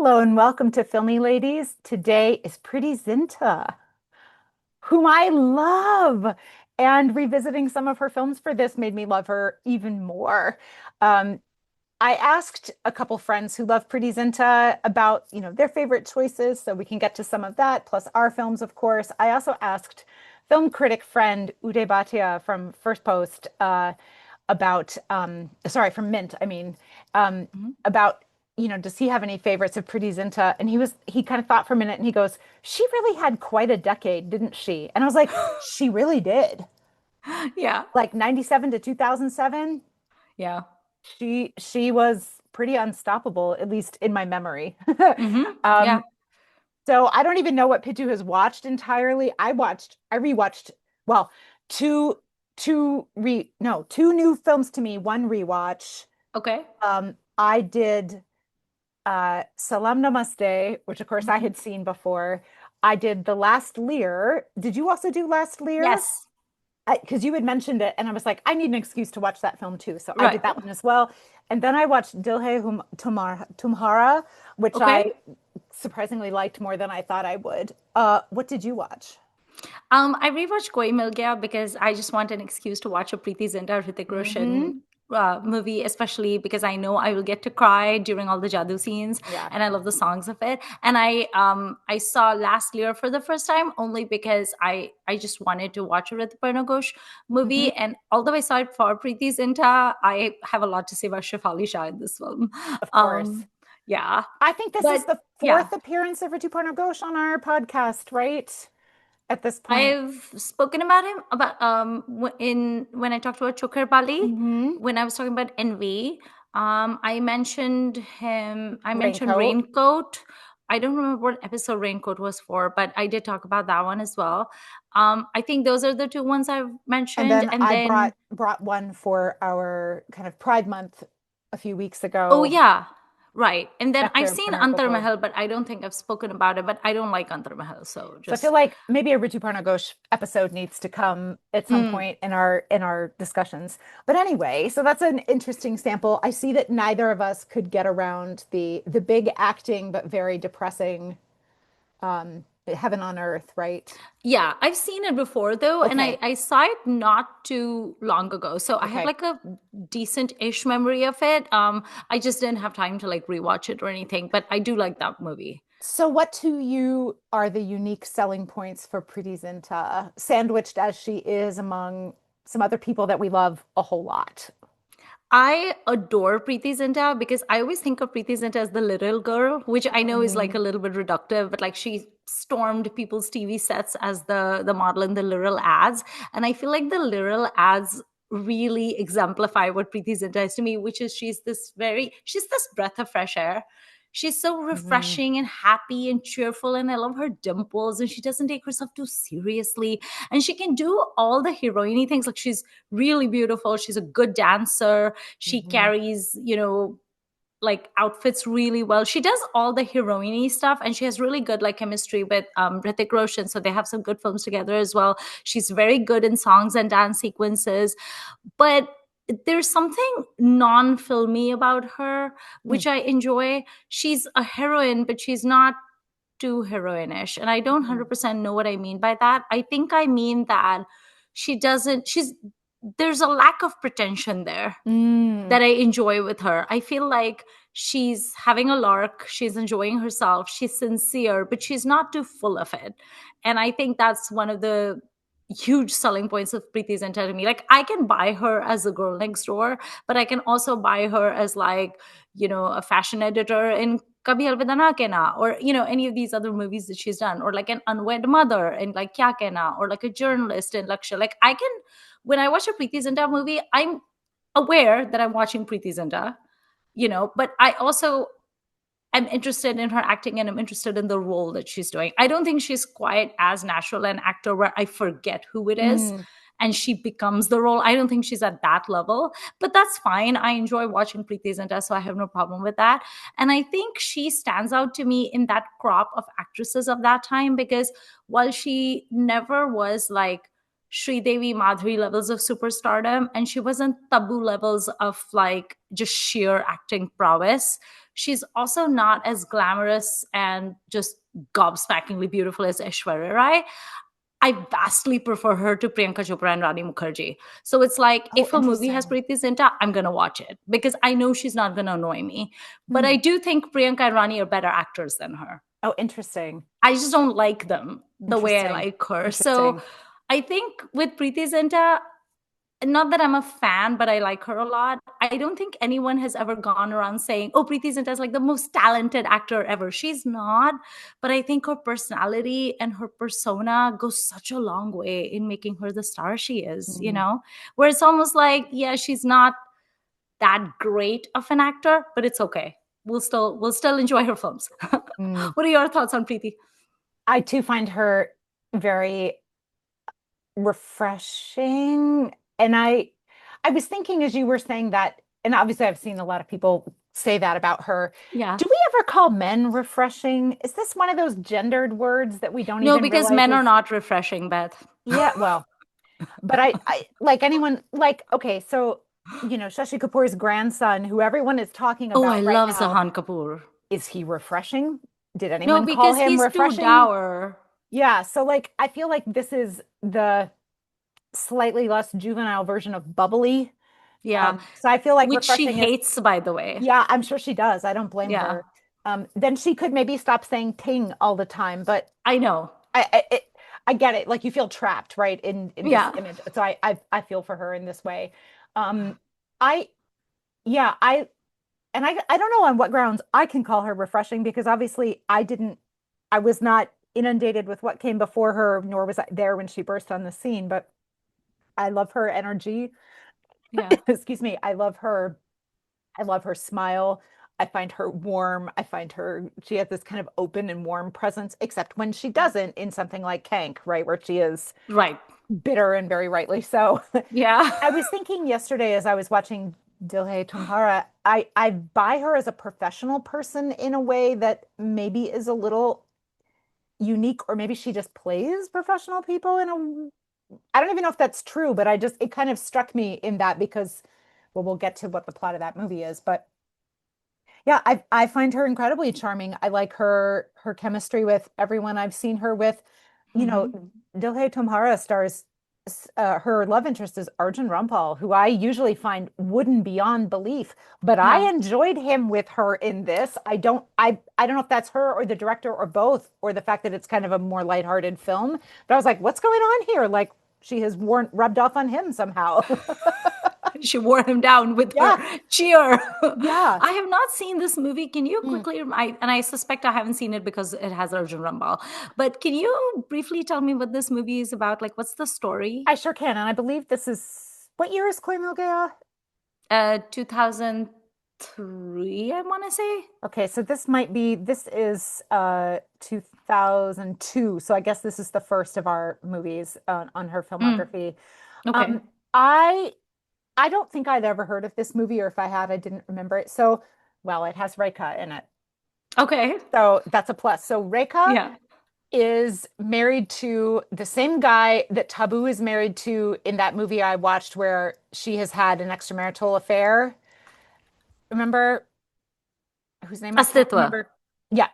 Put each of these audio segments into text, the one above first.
Hello and welcome to Filmi Ladies. Today is Preity Zinta, whom I love. And revisiting some of her films for this made me love her even more. Um, I asked a couple friends who love Preity Zinta about, their favorite choices, so we can get to some of that, plus our films, of course. I also asked film critic friend Uday Bhatia from First Post from Mint, um, Mhm. about, does he have any favorites of Preity Zinta? And he kind of thought for a minute and he goes, she really had quite a decade, didn't she? And I was like, she really did. Yeah. Like 97 to 2007, Yeah. she was pretty unstoppable, at least in my memory. Yeah. Um, so I don't even know what Pitu has watched entirely. I rewatched, well, two, two new films to me, one rewatch. Okay. I did Salam Namaste, which of course I Mhm. had seen before. I did The Last Lear. Did you also do Last Lear? Yes. Because you had mentioned it, and I was like, I need an excuse to watch that film too. So I Right. did that one as well. And then I watched Tumhara, which Okay. I surprisingly liked more than I thought I would. What did you watch? I rewatched Koi Mil Gaya because I just want an excuse to watch a Preity Zinta Hrithik Hmm. Roshan movie, especially because I know I will get to cry during all the Jadoo scenes, Yeah. and I love the songs of it. And I saw Last Year for the first time only because I just wanted to watch a Rituparna Ghosh Hmm. movie, and although I saw it for Preity Zinta, I have a lot to say about Shefali Shah in this film. Of course. Um, yeah, I think this is but the yeah. fourth appearance of Ritu Parno Ghosh on our podcast, right? At this point. I've spoken about him about in when I talked about Chokar Bali, Hmm. when I was talking about Envy. I mentioned him. I mentioned Raincoat. Raincoat. I don't remember what episode Raincoat was for, but I did talk about that one as well. I think those are the two ones I've And mentioned, then and I then brought one for our kind of Pride Month a few weeks oh ago yeah, right. And then I've after seen Miracle Antar Code. Mahal, but I don't think I've spoken about it. But I don't like Antar Mahal, so So I feel just like maybe a Ritu Parno Ghosh episode needs to come at some mm, point in our discussions. But anyway, so that's an interesting sample. I see that neither of us could get around the big acting but very depressing Heaven on Earth, right? yeah, I've seen it before though, and I, Okay. I saw it not too long ago. So I have Okay. like a decent-ish memory of it. I just didn't have time to like rewatch it or anything, but I do like that movie. So, what to you are the unique selling points for Preity Zinta, sandwiched as she is among some other people that we love a whole lot? I adore Preity Zinta because I always think of Preity Zinta as the little girl, which I know is like Mm, a little bit reductive, but like she stormed people's TV sets as the model in the Literal ads, and I feel like the Literal ads really exemplify what Preity Zinta is to me, which is she's this breath of fresh air. She's so mhm, refreshing and happy and cheerful, and I love her dimples, and she doesn't take herself too seriously, and she can do all the heroiny things. Like she's really beautiful, she's a good dancer, she mhm. carries, like outfits really well. She does all the heroine stuff, and she has really good like chemistry with Hrithik Roshan. So they have some good films together as well. She's very good in songs and dance sequences, but there's something non-filmy about her, Mm, which I enjoy. She's a heroine, but she's not too heroinish, and I don't mhm, 100% know what I mean by that. I think I mean that she's there's a lack of pretension there mm, that I enjoy with her. I feel like she's having a lark, she's enjoying herself, she's sincere, but she's not too full of it. And I think that's one of the huge selling points of Preeti Zinta to me. Like I can buy her as a girl next door, but I can also buy her as like, a fashion editor in Kabhi Alvida Na Kehna, or any of these other movies that she's done, or like an unwed mother in like Kya Kehna, or like a journalist in Lakshya. Like I can, when I watch a Preeti Zinta movie, I'm aware that I'm watching Preeti Zinta, but I also am interested in her acting, and I'm interested in the role that she's doing. I don't think she's quite as natural an actor where I forget who it is mm. and she becomes the role. I don't think she's at that level, but that's fine. I enjoy watching Preeti Zinta, so I have no problem with that. And I think she stands out to me in that crop of actresses of that time because while she never was like Sri Devi Madhuri levels of superstardom, and she wasn't Tabu levels of like just sheer acting prowess, she's also not as glamorous and just gobsmackingly beautiful as Aishwarya Rai. I vastly prefer her to Priyanka Chopra and Rani Mukherjee. So it's like, Oh, if a movie has interesting. Preity Zinta, I'm going to watch it because I know she's not going to annoy me. But I Hmm. do think Priyanka and Rani are better actors than her. Oh, interesting. I just don't like them the way I Interesting. like her. So Interesting. I think with Preity Zinta, not that I'm a fan, but I like her a lot. I don't think anyone has ever gone around saying, oh, Preity Zinta is like the most talented actor ever. She's not. But I think her personality and her persona goes such a long way in making her the star she is, Hmm. where it's almost like, yeah, she's not that great of an actor, but it's okay. We'll still enjoy her films. Hmm. What are your thoughts on Preeti? I too find her very refreshing. And I was thinking as you were saying that, and obviously I've seen a lot of people say that about her. Yeah. Do we ever call men refreshing? Is this one of those gendered words that we don't No, even because realize men are is, not refreshing, Beth. yeah, well, but I like anyone like, okay, so Shashi Kapoor's grandson, who everyone is talking Oh, I about right love now, Zahan Kapoor. is he refreshing? Did No, anyone call because him he's too refreshing? dour. Yeah, so like I feel like this is the slightly less juvenile version of bubbly. Yeah. So I feel like Which she refreshing is, hates, by the way. yeah, I'm sure she does. I don't blame Yeah. her. Then she could maybe stop saying ting all the time, but I know. I get it. Like you feel trapped, right, in this Yeah. image. So I feel for her in this way. Um, I yeah, I don't know on what grounds I can call her refreshing because obviously I was not inundated with what came before her, nor was I there when she burst on the scene, but I love her energy. Yeah. Excuse me. I love her smile. I find her warm. She has this kind of open and warm presence, except when she doesn't in something like Kank, right? Where she is Right. bitter and very rightly so. Yeah. I was thinking yesterday as I was watching Dilhe Tumhara, I buy her as a professional person in a way that maybe is a little unique, or maybe she just plays professional people in I don't even know if that's true, but it kind of struck me in that because, well, we'll get to what the plot of that movie is, but yeah, I find her incredibly charming. I like her chemistry with everyone I've seen her with. You know, Hmm. Dilhe Tumhara stars her love interest is Arjun Rampal, who I usually find wooden beyond belief, but I Yeah. enjoyed him with her in this. I don't know if that's her or the director or both, or the fact that it's kind of a more lighthearted film. But I was like, what's going on here? Like she has worn rubbed off on him somehow. She wore him down with her Yeah, cheer. yeah. I have not seen this movie. Can you Mm. quickly, and I suspect I haven't seen it because it has Arjun Rambal, but can you briefly tell me what this movie is about? Like, what's the story? I sure can. And I believe this is what year is Koi Mil Gaya? 2003, I want to say. Okay, so this is 2002. So I guess this is the first of our movies on her Mm, filmography. okay. Um, I I don't think I'd ever heard of this movie, or if I had, I didn't remember it. So, well, it has Rekha in it. Okay. So that's a plus. So Rekha Yeah. is married to the same guy that Tabu is married to in that movie I watched where she has had an extramarital affair. Remember whose name I can't Astitwa. remember? Yeah,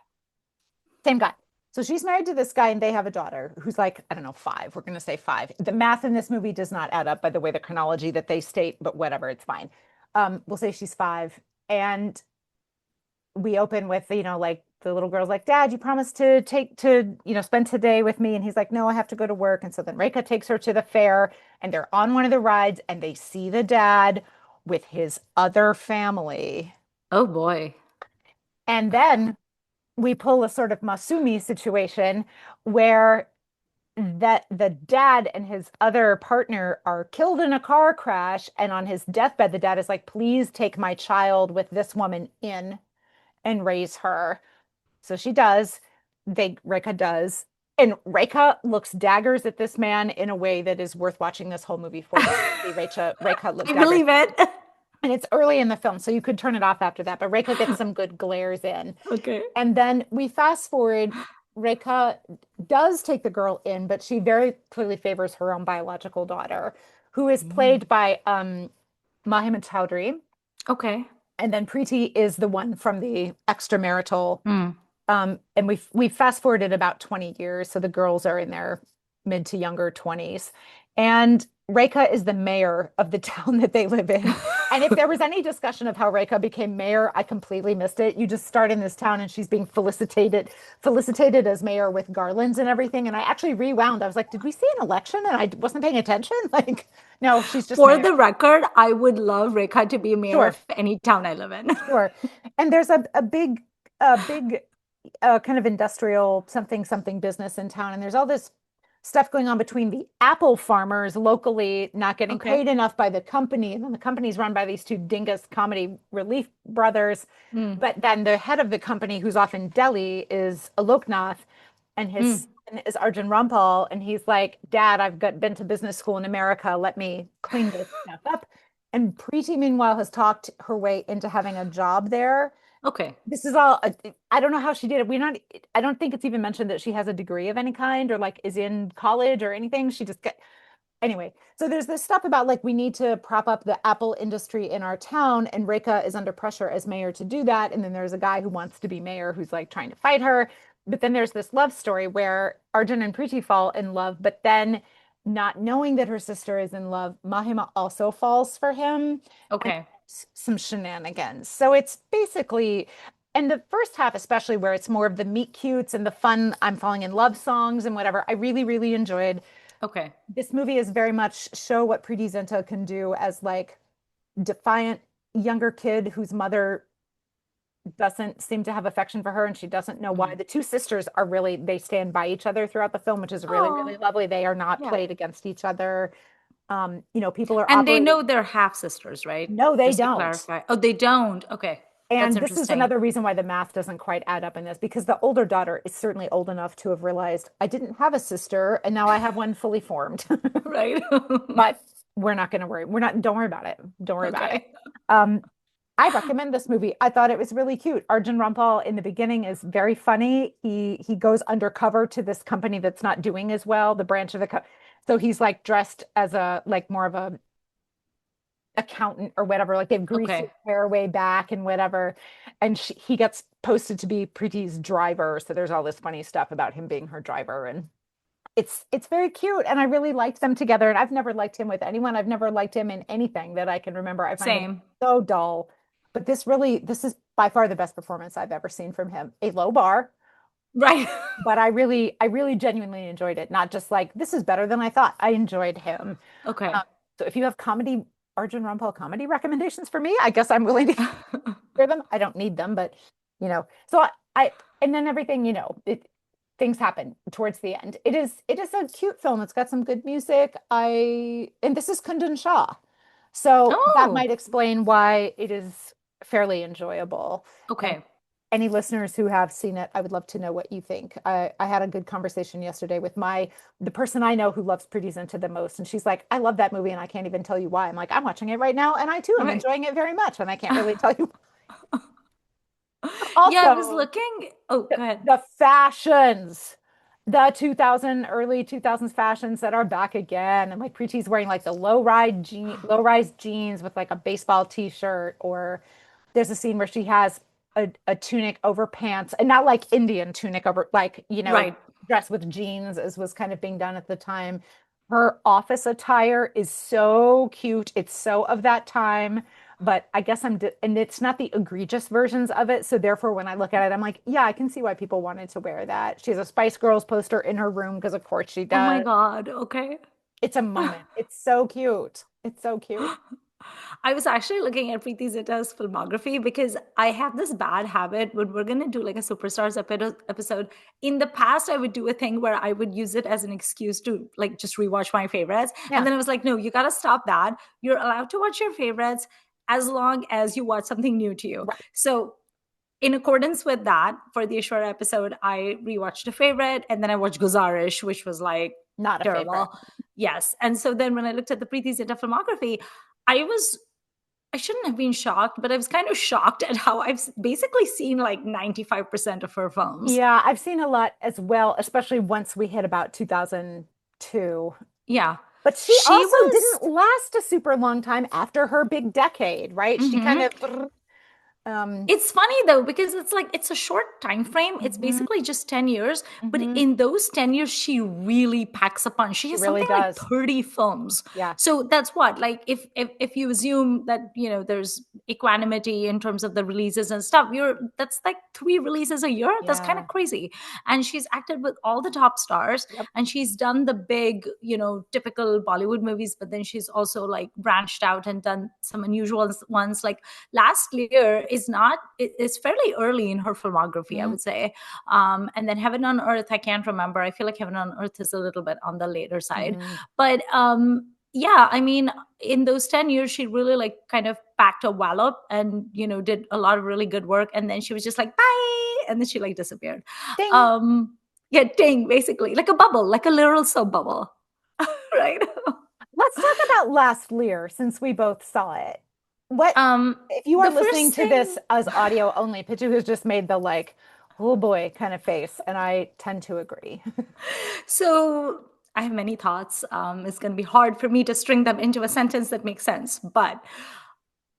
same guy. So she's married to this guy and they have a daughter who's like, I don't know, 5. We're going to say 5. The math in this movie does not add up by the way the chronology that they state, but whatever, it's fine. We'll say she's 5. And we open with, like the little girl's like, Dad, you promised to spend today with me. And he's like, no, I have to go to work. And so then Rekha takes her to the fair and they're on one of the rides and they see the dad with his other family. Oh boy. And then we pull a sort of Masumi situation where that the dad and his other partner are killed in a car crash. And on his deathbed, the dad is like, please take my child with this woman in and raise her. So she does. Rekha does. And Rekha looks daggers at this man in a way that is worth watching this whole movie for, just to see Rekha look I daggers. believe it. And it's early in the film, so you could turn it off after that. But Rekha gets some good glares in. Okay. And then we fast forward. Rekha does take the girl in, but she very clearly favors her own biological daughter, who is Mm. played by Mahima Chowdhury. Okay. And then Preeti is the one from the extramarital. Mm. And we fast forwarded about 20 years, so the girls are in their mid to younger 20s. And Rekha is the mayor of the town that they live in. And if there was any discussion of how Rekha became mayor, I completely missed it. You just start in this town and she's being felicitated as mayor with garlands and everything. And I actually rewound. I was like, did we see an election? And I wasn't paying attention. Like, no, she's just For mayor. the record, I would love Rekha to be mayor Sure, of any town I live in. sure. And there's a big kind of industrial something business in town, and there's all this stuff going on between the apple farmers locally not getting Okay. paid enough by the company, and then the company's run by these two dingus comedy relief brothers. Mm. But then the head of the company, who's off in Delhi, is Aloknath, and his Mm. son is Arjun Rampal, and he's like, "Dad, been to business school in America. Let me clean this stuff up." And Preeti, meanwhile, has talked her way into having a job there. Okay. This is all, I don't know how she did it. I don't think it's even mentioned that she has a degree of any kind or like is in college or anything. She just got, anyway. So there's this stuff about like we need to prop up the Apple industry in our town, and Rekha is under pressure as mayor to do that. And then there's a guy who wants to be mayor who's like trying to fight her. But then there's this love story where Arjun and Preeti fall in love, but then not knowing that her sister is in love, Mahima also falls for him and Okay. some shenanigans. So it's basically, and the first half, especially where it's more of the meet cutes and the fun, I'm falling in love songs and whatever, I really, really enjoyed. Okay. This movie is very much show what Preity Zinta can do as like defiant younger kid whose mother doesn't seem to have affection for her and she doesn't know why. Mm. The two sisters are really, they stand by each other throughout the film, which is really, really Oh, lovely. They are not yeah. played against each other. People are And they operating. know they're half sisters, right? No, they Just to don't. clarify. Oh, they don't. Okay. That's And this is interesting. another reason why the math doesn't quite add up in this, because the older daughter is certainly old enough to have realized I didn't have a sister and now I have one fully formed. Right. But we're not going to worry. Don't worry about it. Don't worry about it. Okay. Um, I recommend this movie. I thought it was really cute. Arjun Rampal in the beginning is very funny. He goes undercover to this company that's not doing as well, the branch of the co so he's like dressed as a like more of a accountant or whatever. Like they've greased his Okay. hair way back and whatever. And he gets posted to be Preeti's driver. So there's all this funny stuff about him being her driver, and it's very cute. And I really liked them together. And I've never liked him with anyone. I've never liked him in anything that I can remember. I find him Same. so dull. But this is by far the best performance I've ever seen from him. A low bar, Right. but I really genuinely enjoyed it. Not just like this is better than I thought. I enjoyed him. Um, Okay. so if you have Arjun Rampal comedy recommendations for me, I guess I'm willing to hear them. I don't need them, but so and then everything, things happen towards the end. It is a cute film. It's got some good music. And this is Kundan Shah. So that Oh, might explain why it is fairly enjoyable. And okay. any listeners who have seen it, I would love to know what you think. I had a good conversation yesterday with the person I know who loves Pretty Zinta the most, and she's like, "I love that movie, and I can't even tell you why." I'm like, "I'm watching it right now, and I too am Okay. enjoying it very much, and I can't really tell you." Yeah, I was Also, looking. Oh, go ahead. the fashions, the early 2000s fashions that are back again, and like Preeti's wearing like the low rise jeans with like a baseball t-shirt, or there's a scene where she has a tunic over pants, and not like Indian tunic over, like, Right. dress with jeans as was kind of being done at the time. Her office attire is so cute. It's so of that time, but I guess and it's not the egregious versions of it. So therefore, when I look at it, I'm like, yeah, I can see why people wanted to wear that. She has a Spice Girls poster in her room because of course she Oh my does. God. Okay. It's a moment. It's so cute. It's so cute. I was actually looking at Preeti Zinta's filmography because I have this bad habit when we're going to do like a Superstars episode. In the past, I would do a thing where I would use it as an excuse to like just rewatch my favorites. And Yeah. then I was like, no, you got to stop that. You're allowed to watch your favorites as long as you watch something new to you. Right. So, in accordance with that, for the Ashwara episode, I rewatched a favorite and then I watched Guzarish, which was like Not a favorite. terrible. Yes. And so then when I looked at the Preeti Zinta filmography, I was I shouldn't have been shocked, but I was kind of shocked at how I've basically seen like 95% of her films. Yeah, I've seen a lot as well, especially once we hit about 2002. Yeah. But she She also was, didn't last a super long time after her big decade, right? She kind mhm. of Um, It's funny though, because it's like it's a short time frame. It's mhm, basically just 10 years, but mhm. in those 10 years she really packs a punch. She She has really something like does. 30 films. Yeah. So that's what, like, if you assume that, there's equanimity in terms of the releases and stuff, that's like 3 releases a year. That's kind Yeah. of crazy. And she's acted with all the top stars, Yep. and she's done the big, typical Bollywood movies, but then she's also like branched out and done some unusual ones. Like last year is not it's fairly early in her filmography, I Mm, would say. And then Heaven on Earth, I can't remember. I feel like Heaven on Earth is a little bit on the later side. mhm. But yeah, I mean, in those 10 years she really like kind of packed a wallop and did a lot of really good work, and then she was just like bye, and then she like disappeared. Ding. um yeah, ting, basically like a bubble, like a literal soap bubble. Right. Let's talk about Last Lear since we both saw it. What um if you are the listening first to thing this as audio only? Pichu has just made the like, oh boy kind of face, and I tend to agree. So I have many thoughts. It's going to be hard for me to string them into a sentence that makes sense. But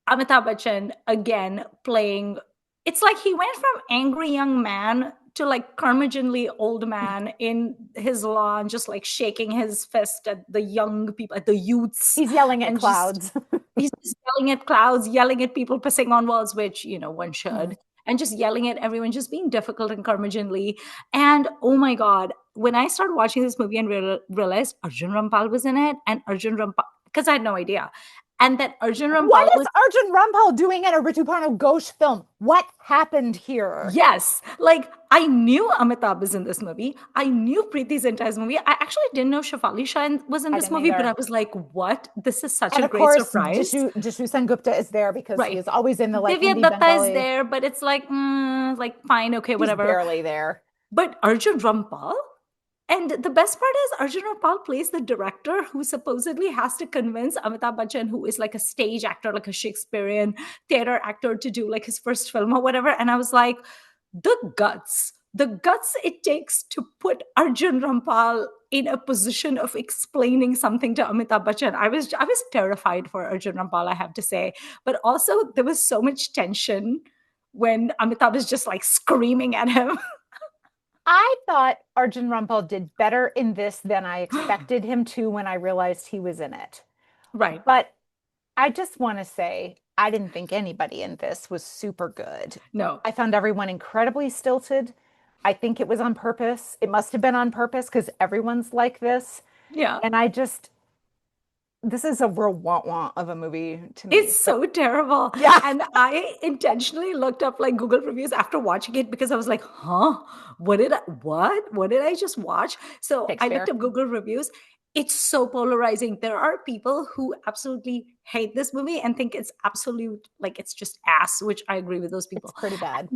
Amitabh Bachchan again playing, it's like he went from angry young man to like curmudgeonly old man in his lawn, just like shaking his fist at the young people, at the youths, He's yelling at and just clouds. he's just yelling at clouds, yelling at people pissing on walls, which one Mhm. should, and just yelling at everyone, just being difficult and curmudgeonly. And oh my god, when I started watching this movie and realized Arjun Rampal was in it, and Arjun Rampal, because I had no idea, and that Arjun What Rampal is was, Arjun Rampal doing in a Ritupano Ghosh film? What happened here? yes, like I knew Amitabh was in this movie. I knew Preity Zinta's movie. I actually didn't know Shafali Shah was in I this didn't movie, but I either. was like, what? This is such And a of great course, surprise. Jishu Sengupta is there because he Right. is always in the like Divya Hindi Datta is Bengali. there, but it's like fine, okay, He's whatever. barely there. But Arjun Rampal, and the best part is Arjun Rampal plays the director who supposedly has to convince Amitabh Bachchan, who is like a stage actor, like a Shakespearean theater actor, to do like his first film or whatever. And I was like, the guts it takes to put Arjun Rampal in a position of explaining something to Amitabh Bachchan. I was terrified for Arjun Rampal, I have to say. But also there was so much tension when Amitabh is just like screaming at him. I thought Arjun Rampal did better in this than I expected him to when I realized he was in it. Right. But I just want to say, I didn't think anybody in this was super good. No. I found everyone incredibly stilted. I think it was on purpose. It must have been on purpose because everyone's like this. Yeah. And this is a real want of a movie to me. It's So, so terrible. yeah, And I intentionally looked up like Google reviews after watching it because I was like, huh? What did I just watch? So I looked Shakespeare. up Google reviews. It's so polarizing. There are people who absolutely hate this movie and think it's absolute, like it's just ass, which I agree with those It's people. pretty bad.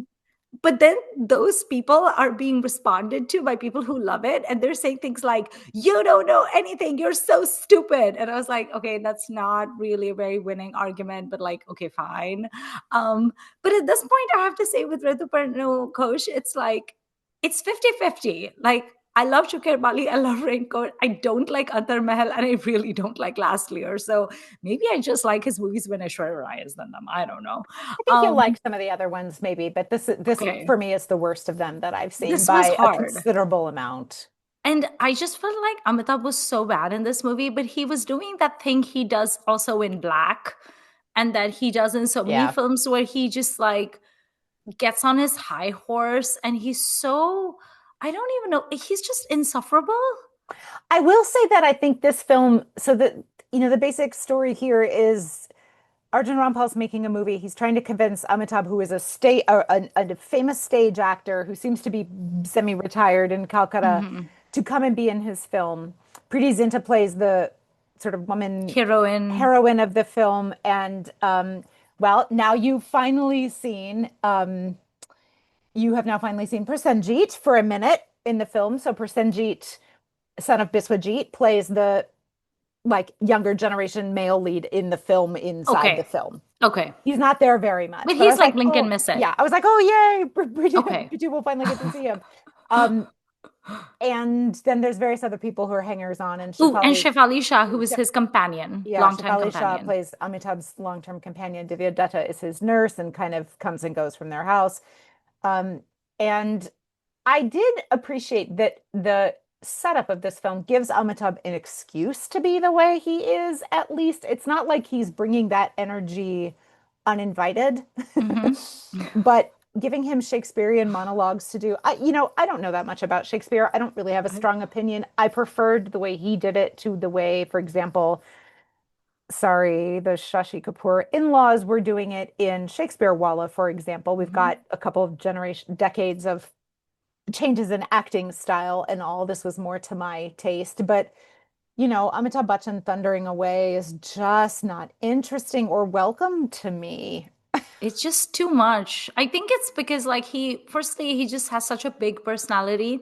But then those people are being responded to by people who love it, and they're saying things like, you don't know anything, you're so stupid. And I was like, okay, that's not really a very winning argument, but like, okay, fine. But at this point I have to say, with Rituparno Kosh, it's like it's 50-50. Like, I love Chukir Bali, I love Raincoat, I don't like Antar Mahal, and I really don't like Last Year. So maybe I just like his movies when Aishwarya Rai is in them, I don't know. I think you'll like um some of the other ones maybe, but this okay, for me is the worst of them that I've seen this was by a hard. considerable amount. And I just felt like Amitabh was so bad in this movie, but he was doing that thing he does also in Black, and that he does in so many Yeah. films, where he just like gets on his high horse and he's so, I don't even know, he's just insufferable. I will say that I think this film, so that, the basic story here is Arjun Rampal's making a movie. He's trying to convince Amitabh, who is a famous stage actor who seems to be semi-retired in Calcutta, Mhm. to come and be in his film. Preity Zinta plays the sort of woman Heroine. heroine of the film, and well, now you have now finally seen Prasenjit for a minute in the film. So Prasenjit, son of Biswajit, plays the like younger generation male lead in the film inside the Okay. film. Okay. He's not there very much, But but I he's was like like, Lincoln oh Miss It. yeah, I was like, oh yay, Okay. Bridget will finally get to see him. Um, And then there's various other people who are hangers on, and Oh, and Shefali, Shefali Shah, who was his companion, yeah, longtime Shefali Shah companion. plays Amitabh's long-term companion. Divya Dutta is his nurse and kind of comes and goes from their house. Um, and I did appreciate that the setup of this film gives Amitabh an excuse to be the way he is, at least. It's not like he's bringing that energy uninvited, Hmm. but giving him Shakespearean monologues to do. I don't know that much about Shakespeare. I don't really have a strong opinion. I preferred the way he did it to the way, for example, sorry, the Shashi Kapoor in-laws were doing it in Shakespeare Walla, for example. We've got a couple of decades of changes in acting style and all. This was more to my taste, but Amitabh Bachchan thundering away is just not interesting or welcome to me. It's just too much. I think it's because, like, firstly, he just has such a big personality.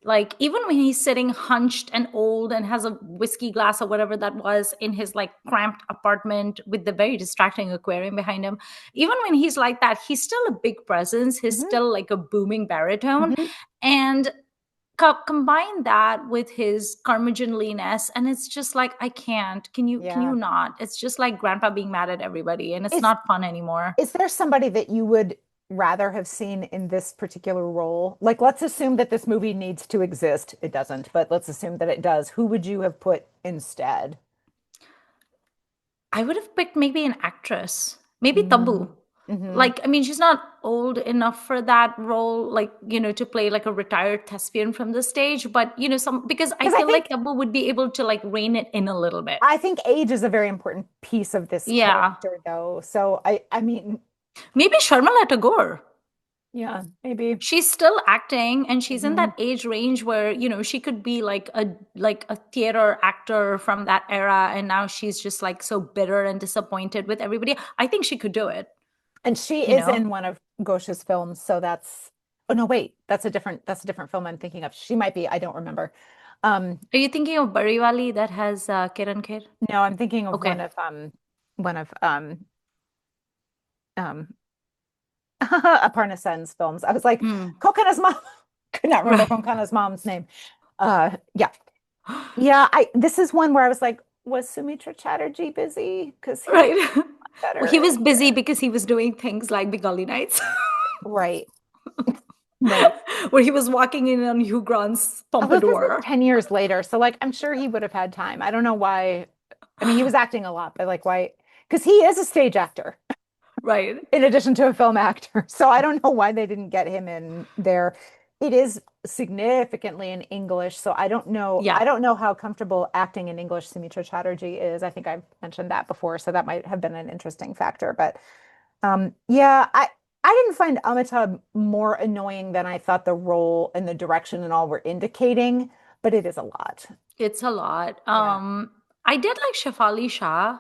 Like, even when he's sitting hunched and old and has a whiskey glass or whatever that was in his like cramped apartment with the very distracting aquarium behind him, even when he's like that, he's still a big presence. He's Mhm, still like a booming baritone. mhm. And combine that with his curmudgeonliness, and it's just like, I can't. Can you Yeah. not? It's just like grandpa being mad at everybody, and it's Is not fun anymore. is there somebody that you would rather have seen in this particular role? Like, let's assume that this movie needs to exist. It doesn't, but let's assume that it does. Who would you have put instead? I would have picked maybe an actress, maybe Mm, Tabu. hmm. Like, I mean, she's not old enough for that role, like, to play like a retired thespian from the stage, but some, because I Because I feel like think Tabu would be able to like rein it in a little bit. I think age is a very important piece of this Yeah. character, though. So I mean, Maybe Sharmila Tagore. yeah, maybe. She's still acting, and she's in Hmm. that age range where she could be like a theater actor from that era, and now she's just like so bitter and disappointed with everybody. I think she could do it And she you is know in one of Ghosh's films, so that's oh no, wait, that's a different film I'm thinking of. She might be, I don't remember. Um, Are you thinking of Bariwali that has Kiran Kher? no, I'm thinking of Okay. one of Aparna Sen's films. I was like, Mm. Kokana's mom. Could not remember Right. Kokana's mom's name. Yeah. Yeah, I this is one where I was like, was Sumitra Chatterjee busy? Because he would Right. Well, better he in was busy because he was doing things like Bengali Nights, right, right. where he was walking in on Hugh Grant's Although this is pompadour. 10 years later, so like I'm sure he would have had time. I don't know why. I mean, he was acting a lot, but like why? Because he is a stage actor Right. in addition to a film actor. So I don't know why they didn't get him in there. It is significantly in English, so I don't know. Yeah. I don't know how comfortable acting in English Sumitra Chatterjee is. I think I've mentioned that before, so that might have been an interesting factor. But yeah, I didn't find Amitabh more annoying than I thought the role and the direction and all were indicating, but it is a lot. It's a lot. Yeah. I did like Shafali Shah,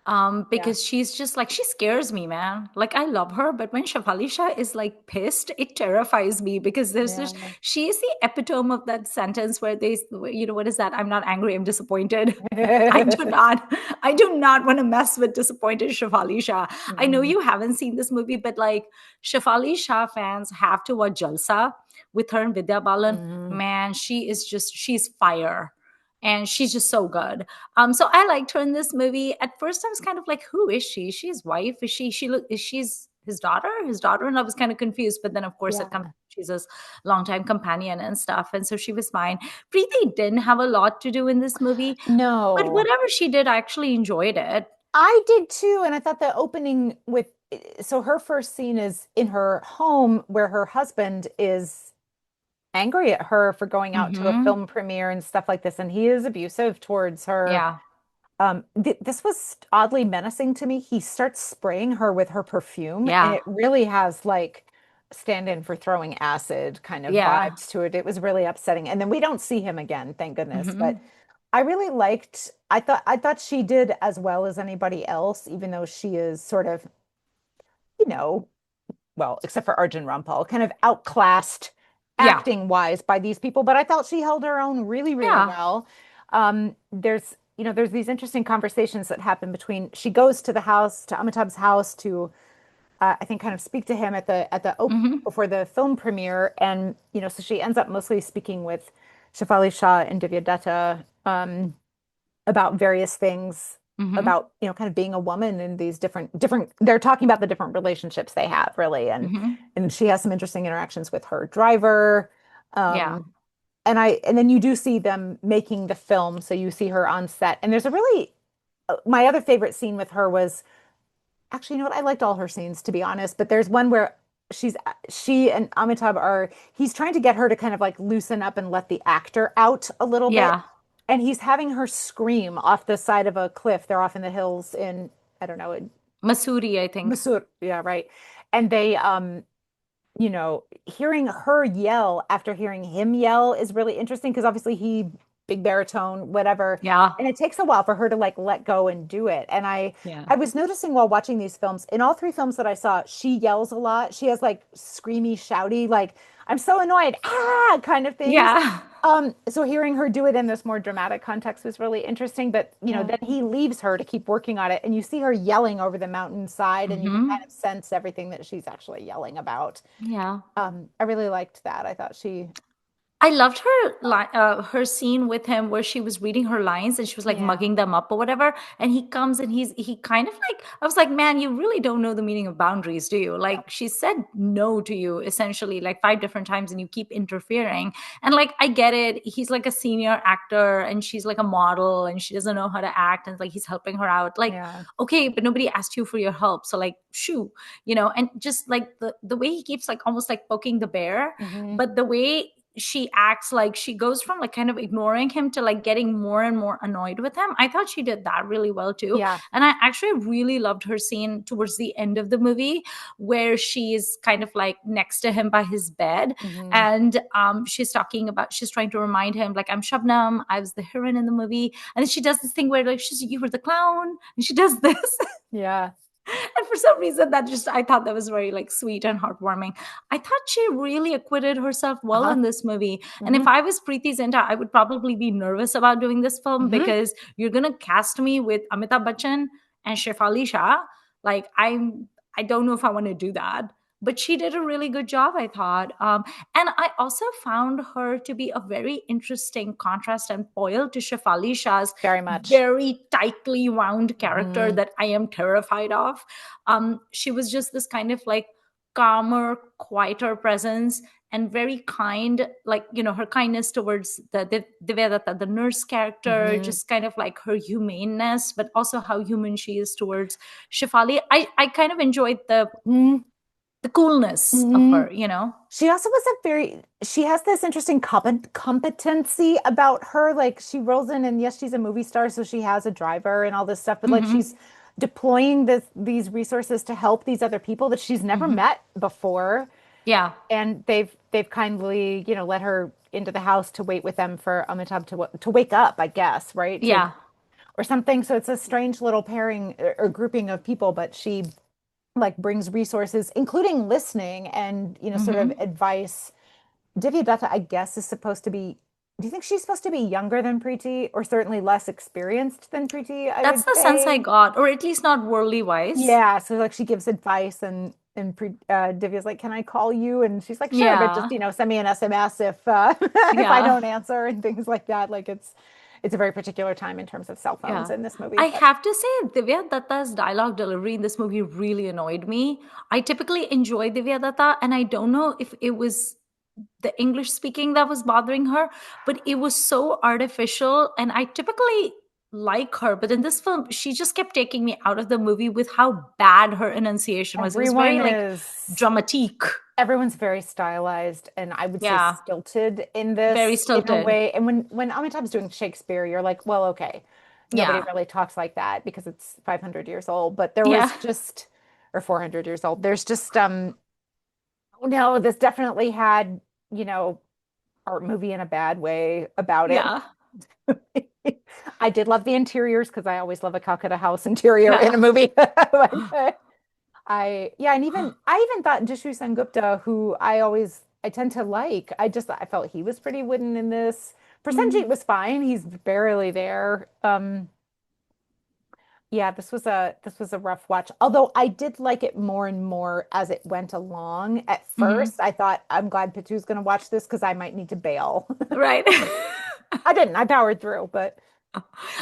Yeah. because she's just like, she scares me, man. Like, I love her, but when Shafali Shah is like pissed, it terrifies me, because Yeah. she is the epitome of that sentence where what is that? I'm not angry, I'm disappointed. I do not want to mess with disappointed Shafali Shah. I know Mm, you haven't seen this movie, but like, Shafali Shah fans have to watch Jalsa with her and Vidya Balan. mm. Man, she's fire, and she's just so good. So I liked her in this movie. At first I was kind of like, who is she? She's wife? Is she's his daughter? His daughter? And I was kind of confused, but then of course it comes, Yeah. she's his longtime companion and stuff, and so she was fine. Preeti didn't have a lot to do in this movie, but No, whatever she did, I actually enjoyed it. I did too. And I thought the opening with, so her first scene is in her home where her husband is angry at her for going out to a Hmm. film premiere and stuff like this. And he is abusive towards her. Yeah. This was oddly menacing to me. He starts spraying her with her perfume, and Yeah. it really has like stand-in for throwing acid kind of Yeah. vibes to it. It was really upsetting. And then we don't see him again, thank goodness. But Hmm. I really liked, I thought she did as well as anybody else, even though she is sort of, you know, well, except for Arjun Rampal, kind of outclassed Yeah. acting wise by these people. But I felt she held her own really, really Yeah. well. There's these interesting conversations that happen between, she goes to the house, to Amitabh's house to I think kind of speak to him at the op Hmm. before the film premiere, and so she ends up mostly speaking with Shefali Shah and Divya Dutta about various things Hmm. about kind of being a woman in these different. They're talking about the different relationships they have really, Hmm. and she has some interesting interactions with her driver. Yeah. Um, and then you do see them making the film, so you see her on set, and there's a really my other favorite scene with her was actually, you know what? I liked all her scenes, to be honest, but there's one where she and Amitabh are he's trying to get her to kind of like loosen up and let the actor out a little bit. Yeah. And he's having her scream off the side of a cliff. They're off in the hills in, I don't know, in Masuri, I think. Missouri. Yeah, right. And they hearing her yell after hearing him yell is really interesting because obviously he big baritone, whatever. Yeah. And it takes a while for her to like let go and do it. And Yeah. I was noticing while watching these films, in all three films that I saw, she yells a lot. She has like screamy, shouty, like I'm so annoyed, ah, kind of things. Yeah. So hearing her do it in this more dramatic context was really interesting. But Yeah. then he leaves her to keep working on it, and you see her yelling over the mountainside, and you can kind Hmm. of sense everything that she's actually yelling about. Yeah. I really liked that. I thought she, I loved her scene with him where she was reading her lines and she was like yeah, mugging them up or whatever. And he comes and he kind of like I was like, man, you really don't know the meaning of boundaries, do you? yeah, Like she said no to you essentially like five different times and you keep interfering. And like I get it, he's like a senior actor and she's like a model and she doesn't know how to act and like he's helping her out. Like yeah. okay, but nobody asked you for your help, so like shoo, and just like the way he keeps like almost like poking the bear, Hmm. but the way she acts like she goes from like kind of ignoring him to like getting more and more annoyed with him. I thought she did that really well too. Yeah. And I actually really loved her scene towards the end of the movie where she's kind of like next to him by his bed Hmm. and she's trying to remind him like I'm Shabnam, I was the heroine in the movie. And then she does this thing where like she's you were the clown and she does this. Yeah. And for some reason that just I thought that was very like sweet and heartwarming. I thought she really acquitted herself well Uh-huh. in this movie. And Hmm. if I was Preity Zinta, I would probably be nervous about doing this film Hmm. because you're gonna cast me with Amitabh Bachchan and Shefali Shah. Like I don't know if I want to do that. But she did a really good job, I thought. And I also found her to be a very interesting contrast and foil to Shefali Shah's Very much. very tightly wound character Hmm. that I am terrified of. She was just this kind of like calmer, quieter presence and very kind, like, her kindness towards the Devadatta, the nurse character, Hmm. just kind of like her humaneness, but also how human she is towards Shefali. I kind of enjoyed Hmm. the coolness of Hmm. her. She also was she has this interesting competency about her. Like she rolls in and yes, she's a movie star, so she has a driver and all this stuff, but like Hmm. she's deploying these resources to help these other people that she's never Hmm. met before. Yeah. And they've kindly, let her into the house to wait with them for Amitabh to wake up, I guess, right? To Yeah. or something. So it's a strange little pairing or grouping of people, but she like brings resources, including listening and sort of Hmm. advice. Divya Dutta, I guess, is supposed to be. Do you think she's supposed to be younger than Preeti, or certainly less experienced than Preeti? I That's would the sense I say. got, or at least not worldly wise. Yeah, so like she gives advice and Divya's like, "Can I call you?" And she's like, "Sure, but just Yeah. send me an SMS if if I Yeah. don't answer and things like that." Like it's a very particular time in terms of cell phones Yeah. in this movie, I but have to say, Divya Datta's dialogue delivery in this movie really annoyed me. I typically enjoy Divya Datta, and I don't know if it was the English speaking that was bothering her, but it was so artificial. And I typically like her, but in this film, she just kept taking me out of the movie with how bad her enunciation was. It was very everyone like is dramatique. everyone's very stylized and I would say Yeah. stilted in Very this in a stilted. way. And when Amitabh's doing Shakespeare, you're like, well, okay, nobody Yeah. really talks like that because it's 500 years old. But there Yeah. was just, or 400 years old. There's just no, this definitely had, you know, art movie in a bad way about it. Yeah. I did love the interiors because I always love a Calcutta house interior in a Yeah. movie. But, yeah, and I even thought Jishu Sengupta, who I tend to like, I felt he was pretty wooden in this. Mm. Prasenjit was fine. He's barely there. Yeah, this was a rough watch. Although I did like it more and more as it went along. At Mhm. first, I thought I'm glad Pitu's going to watch this because I might need to bail. Right. I didn't. I powered through, but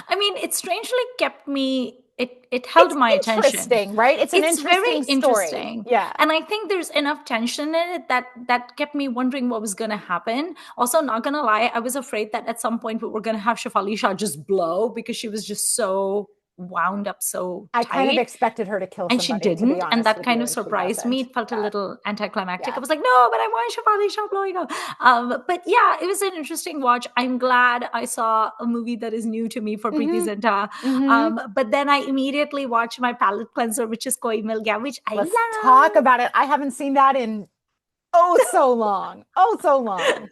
I mean, it strangely kept me, it held it's my attention. interesting, right? It's an It's very interesting story. interesting. Yeah. And I think there's enough tension in it that kept me wondering what was gonna happen. Also, not gonna lie, I was afraid that at some point we were gonna have Shafali Shah just blow because she was just so wound up so I kind of tight. expected her to kill And she somebody, to be didn't, and honest that with kind you, of and she surprised me. doesn't. It felt a Yeah. little anticlimactic. I Yeah. was like, no, but I want Shafali Shah blowing up. But yeah, it was an interesting watch. I'm glad I saw a movie that is new to me for Preeti hmm Zinta. hmm But then I immediately watched my palate cleanser, which is Koi Mil Gaya, which I Let's talk love. about it. I haven't seen that in oh so long. Oh so long.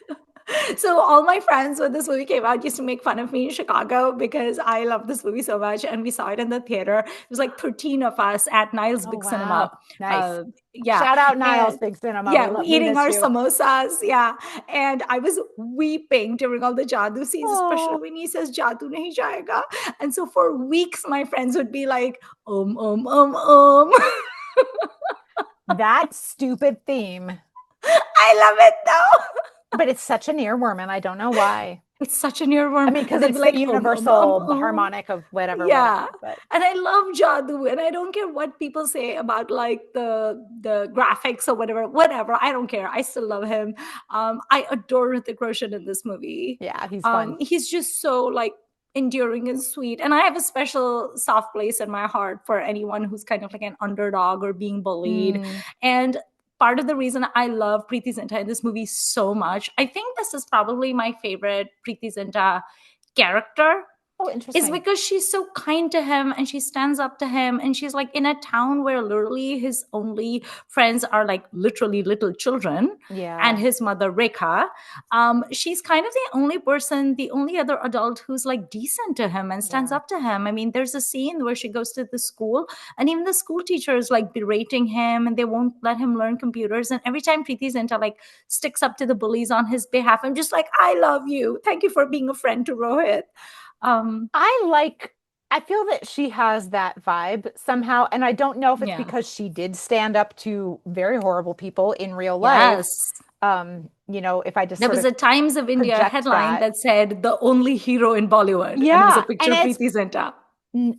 So all my friends when this movie came out used to make fun of me in Chicago because I love this movie so much, and we saw it in the theater. It was like 13 of us at Niles Oh Big Cinema. wow. Nice. Uh, yeah, Shout out Niles and Big Cinema. yeah, We eating miss our you. samosas. Yeah, and I was weeping during all the jadoo scenes, especially Oh, when he says "jadoo nahi jayega." And so for weeks, my friends would be like, um. that stupid theme. I love it though. But it's such an earworm, and I don't know why. It's such an I earworm. mean, And because they'd be it's the like, universal harmonic of whatever, Yeah. whatever. But And I love Jadoo, and I don't care what people say about like the graphics or whatever. I don't care. I still love him. I adore Hrithik Roshan in this movie. yeah, he's fun. He's just so like endearing and sweet. And I have a special soft place in my heart for anyone who's kind of like an underdog or being bullied. Mm, And part of the reason I love Preity Zinta in this movie so much, I think this is probably my favorite Preity Zinta character, oh, is interesting. because she's so kind to him and she stands up to him, and she's like in a town where literally his only friends are like literally little children and Yeah, his mother Rekha. She's kind of the only person, the only other adult who's like decent to him and stands yeah. up to him. I mean, there's a scene where she goes to the school and even the school teacher is like berating him and they won't let him learn computers, and every time Preeti Zinta like sticks up to the bullies on his behalf, I'm just like, I love you, thank you for being a friend to Rohit. um I like, I feel that she has that vibe somehow. And I don't know if it's yeah. because she did stand up to very horrible people in real life. Yes. If I just There sort was of a Times of India project headline that. that said the only hero in Bollywood, and it was a Yeah. picture And of it's Preeti Zinta.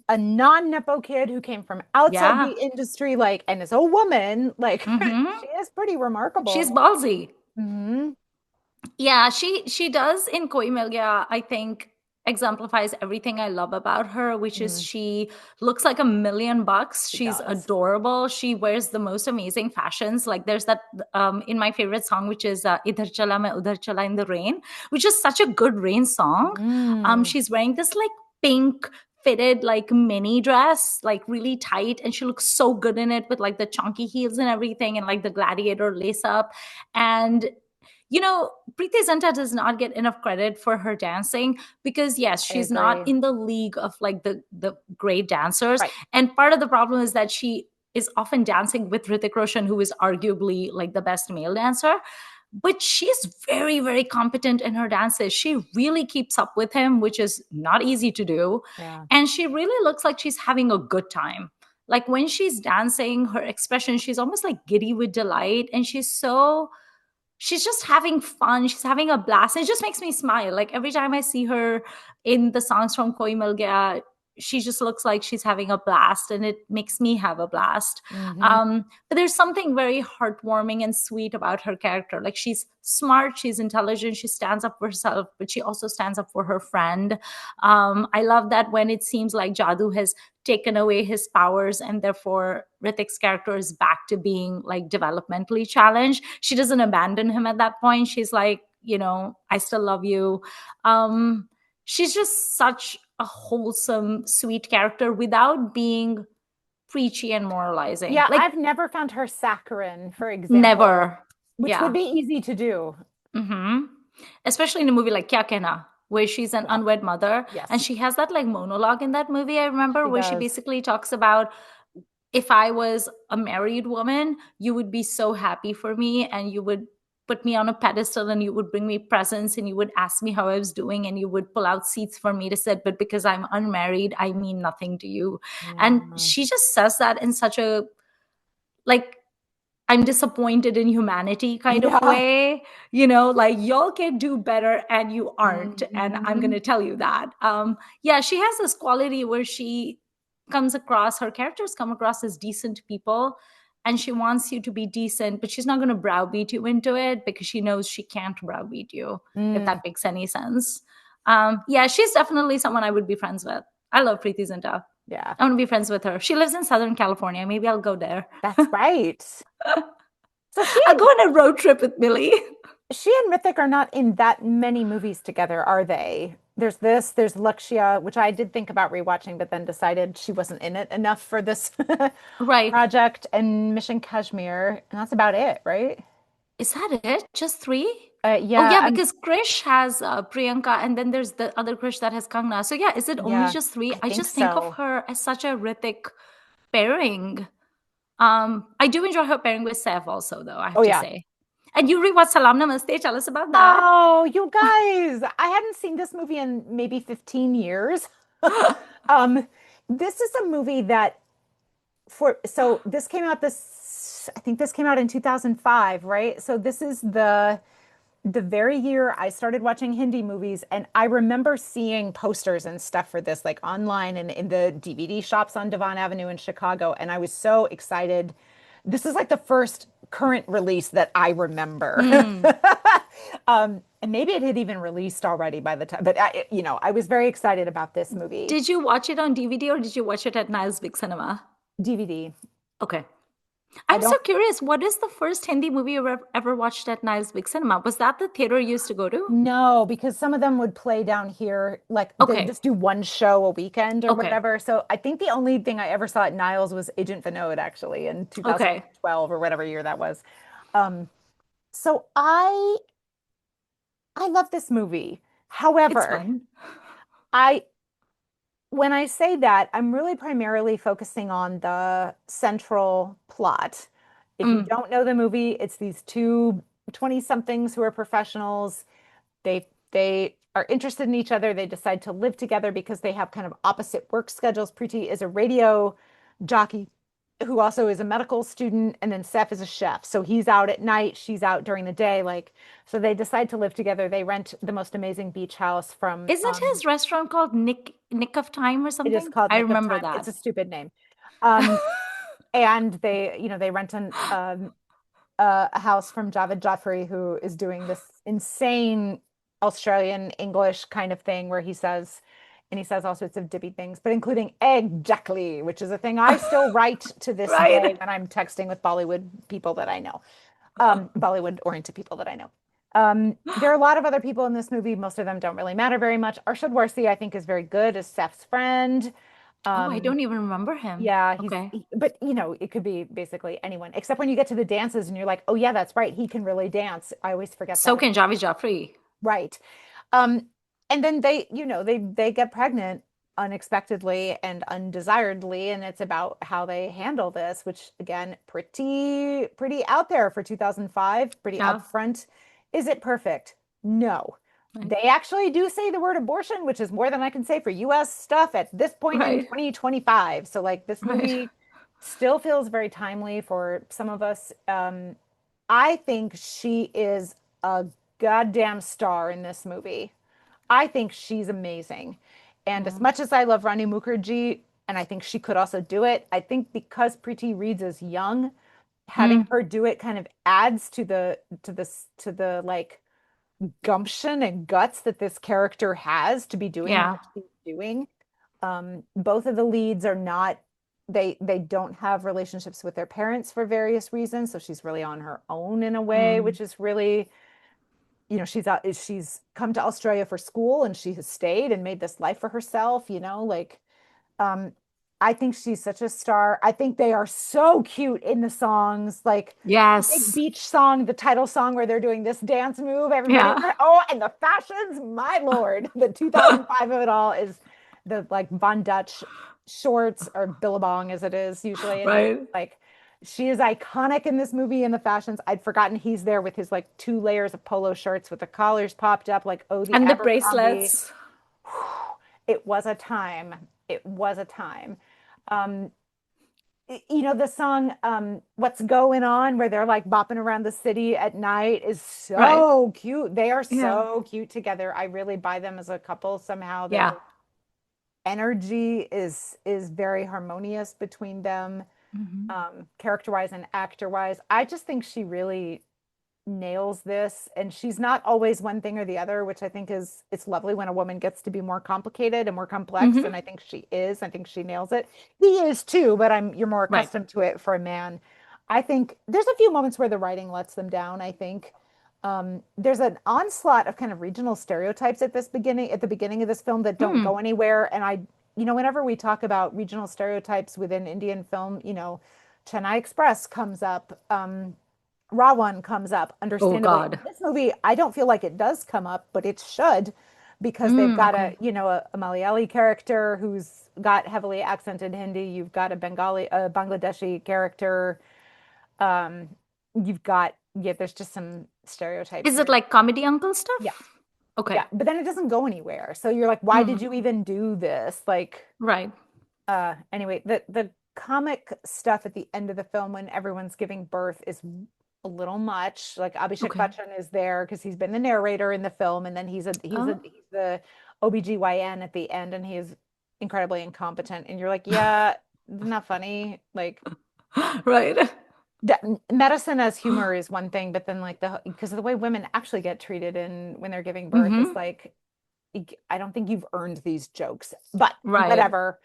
a non-Nepo kid who came from outside the Yeah. industry, like, and is a woman, like, Hmm. she is pretty She's remarkable. ballsy. Hmm Yeah, she does in Koi Mil Gaya, I think exemplifies everything I love about her, which is Mm, she looks like $1 million. she She's does. adorable. She wears the most amazing fashions. Like there's that in my favorite song, which is Idhar Chala Main Udhar Chala in the rain, which is such a good rain song. Mm, She's wearing this like pink fitted like mini dress, like really tight, and she looks so good in it with like the chunky heels and everything and like the gladiator lace up. And Preeti Zinta does not get enough credit for her dancing because yes, I she's not agree. in the league of like the great dancers. Right. And part of the problem is that she is often dancing with Hrithik Roshan, who is arguably like the best male dancer. But she's very, very competent in her dances. She really keeps up with him, which is not easy to do. Yeah. And she really looks like she's having a good time. Like when she's dancing, her expression, she's almost like giddy with delight. And she's just having fun. She's having a blast. And it just makes me smile. Like every time I see her in the songs from Koi Mil Gaya, she just looks like she's having a blast, and it makes me have a blast. hmm But there's something very heartwarming and sweet about her character. Like she's smart, she's intelligent, she stands up for herself, but she also stands up for her friend. I love that when it seems like Jadoo has taken away his powers and therefore Rithik's character is back to being like developmentally challenged, she doesn't abandon him at that point. She's like, I still love you. She's just such a wholesome, sweet character without being preachy and moralizing. Yeah, Like I've never found her saccharine, for example, never. which would Yeah. be easy to do. Hmm. Especially in a movie like Kya Kehna, where she's an Yeah. unwed mother. And Yes, she has that like monologue in that movie, I remember, she where she does. basically talks about, if I was a married woman, you would be so happy for me and you would put me on a pedestal and you would bring me presents and you would ask me how I was doing and you would pull out seats for me to sit, but because I'm unmarried, I mean nothing to you. And Mm. she just says that in such a, like, I'm disappointed in humanity kind of Yeah. way, like y'all can do better and you aren't. And I'm going Mhm. to tell you that. Yeah, she has this quality where her characters come across as decent people and she wants you to be decent, but she's not going to browbeat you into it because she knows she can't browbeat you, if that Mm. makes any sense. Yeah, she's definitely someone I would be friends with. I love Preity Zinta. Yeah, I want to be friends with her. She lives in Southern California. Maybe I'll go there. that's right. So I'll go on a road trip with Millie. she and Mythic are not in that many movies together, are they? There's Lakshya, which I did think about rewatching, but then decided she wasn't in it enough for this Right. project, and Mission Kashmir, and that's about it, right? Is that it? Just three? Oh, Yeah, yeah, because Krish has Priyanka, and then there's the other Krish that has Kangna. So, yeah, is it only yeah, just three? I I think just think of so. her as such a Rithik pairing. I do enjoy her pairing with Saif also, though, I Oh have to yeah. say. And you rewatched Salam Namaste. Tell us about that. Oh, you guys, I hadn't seen this movie in maybe 15 years. Um, this is a movie that this came out I think this came out in 2005, right? So this is the very year I started watching Hindi movies, and I remember seeing posters and stuff for this like online and in the DVD shops on Devon Avenue in Chicago, and I was so excited. This is like the first current release that I remember. Hmm. And maybe it had even released already by the time, but I was very excited about this movie. Did you watch it on DVD or did you watch it at Niles Big Cinema? DVD. Okay. I I'm so don't curious. What is the first Hindi movie you ever watched at Niles Big Cinema? Was that the theater you used to go to? know because some of them would play down here, like they Okay. just do one show a weekend or Okay. whatever. So I think the only thing I ever saw at Niles was Agent Vinod, actually, in Okay. 2012 or whatever year that was. Um, so I love this movie. It's However, fun. I when I say that, I'm really primarily focusing on the central plot. If you Mm. don't know the movie, it's these two 20-somethings who are professionals. They are interested in each other. They decide to live together because they have kind of opposite work schedules. Preeti is a radio jockey who also is a medical student, and then Seth is a chef. So he's out at night, she's out during the day. Like, so they decide to live together. They rent the most amazing beach house from Isn't his restaurant called Nick of Time or it is something? called I Nick of remember Time. that. It's a stupid name. Um, and they rent a house from Javed Jaffrey, who is doing this insane Australian English kind of thing where he says all sorts of dippy things, but including exactly, which is a thing I still write to this day Right. when I'm texting with Bollywood people that I know, Bollywood oriented people that I know. There are a lot of other people in this movie. Most of them don't really matter very much. Arshad Warsi, I think, is very good as Seth's friend. Oh, I Um, don't even remember him. yeah, Okay. but it could be basically anyone, except when you get to the dances and you're like, oh yeah, that's right, he can really dance. I always forget So that. can Javi Jaffrey. Right. Um, and then they get pregnant unexpectedly and undesiredly, and it's about how they handle this, which again, pretty out there for 2005, pretty Yeah. upfront. Is it perfect? No. Right. They actually do say the word abortion, which is more than I can say for US stuff at this point in Right. 2025. So like this Right. movie still feels very timely for some of us. I think she is a goddamn star in this movie. I think she's amazing. And as Mm. much as I love Rani Mukherjee, and I think she could also do it, I think because Preeti Reads is young, having Mm. her do it kind of adds to the like gumption and guts that this character has to be doing Yeah. what she's doing. Both of the leads are not they don't have relationships with their parents for various reasons, so she's really on her own in a way, Mm. which is really, she's come to Australia for school and she has stayed and made this life for herself, like um I think she's such a star. I think they are so cute in the songs, like the big Yes. beach song, the title song where they're doing this dance move. Everybody's Yeah. like, oh, and the fashions, my lord. The 2005 of it all is the like Von Dutch shorts or billabong as it is usually, and it's Right. like She is iconic in this movie in the fashions. I'd forgotten he's there with his like 2 layers of polo shirts with the collars popped up, like, oh, the And the Abercrombie. bracelets. It was a time. It was a time. Um, you know, the song What's Going On, where they're like bopping around the city at night, is Right. so cute. They are Yeah. so cute together. I really buy them as a couple somehow. Yeah. Their energy is very harmonious between them, Mhm. character wise and actor wise. I just think she really nails this, and she's not always one thing or the other, which I think is it's lovely when a woman gets to be more complicated and more complex, and Mhm. I think she is. I think she nails it. He is too, but I'm you're more Right. accustomed to it for a man. I think there's a few moments where the writing lets them down. I think there's an onslaught of kind of regional stereotypes at the beginning of this film that don't Mm. go anywhere. And whenever we talk about regional stereotypes within Indian film, Chennai Express comes up. Rawan comes up, Oh understandably. In God. this movie, I don't feel like it does come up, but it should, because they've Mm, got okay. a Malayali character who's got heavily accented Hindi. You've got a Bangladeshi character. Um, yeah, there's just some stereotypes Is it here. like comedy uncle Yeah, stuff? Okay. yeah, but then it doesn't go anywhere. So you're like, why did Mm. you even do this? Like, Right. anyway, the comic stuff at the end of the film when everyone's giving birth is a little much. Like Abhishek Okay. Bachchan is there because he's been the narrator in the film, and then Oh. he's the OBGYN at the end, and he is incredibly incompetent. And you're like, yeah, not funny. Like Right. medicine as humor is one thing, but then like because of the way women actually get treated in when they're giving birth is Hmm. like I don't think you've earned these jokes, but Right. whatever.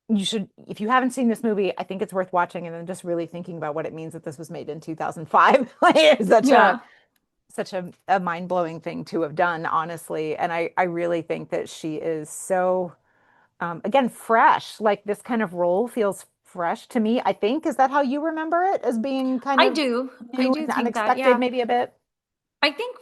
You should, if you haven't seen this movie, I think it's worth watching and then just really thinking about what it means that this was made in 2005. Like, it's Yeah. such a mind-blowing thing to have done, honestly. And I really think that she is so again fresh. Like this kind of role feels fresh to me, I think. Is that how you remember it? As being kind I of do. I new do and think that. unexpected, Yeah. maybe a bit? I think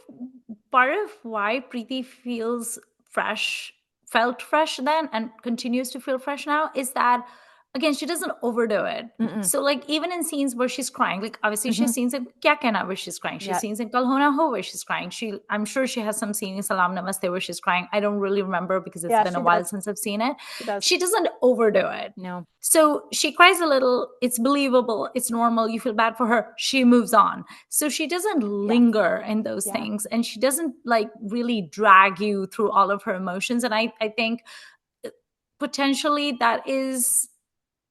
part of why Preeti feels fresh, felt fresh then, and continues to feel fresh now is that, again, she doesn't overdo it. Mm-mm. So, like, even in scenes where she's crying, like, obviously, she Hmm. has scenes in Kya Kehna where she's crying. She has Yeah, scenes in Kal Ho Na Ho where she's crying. I'm sure she has some scene in Salam Namaste where she's crying. I don't really remember because it's yeah, been a she while does. since I've seen it. She does. She doesn't overdo it. No. So she cries a little. It's believable. It's normal. You feel bad for her. She moves on. So she doesn't Yes. linger in those Yeah. things, and she doesn't like really drag you through all of her emotions. And I think potentially that is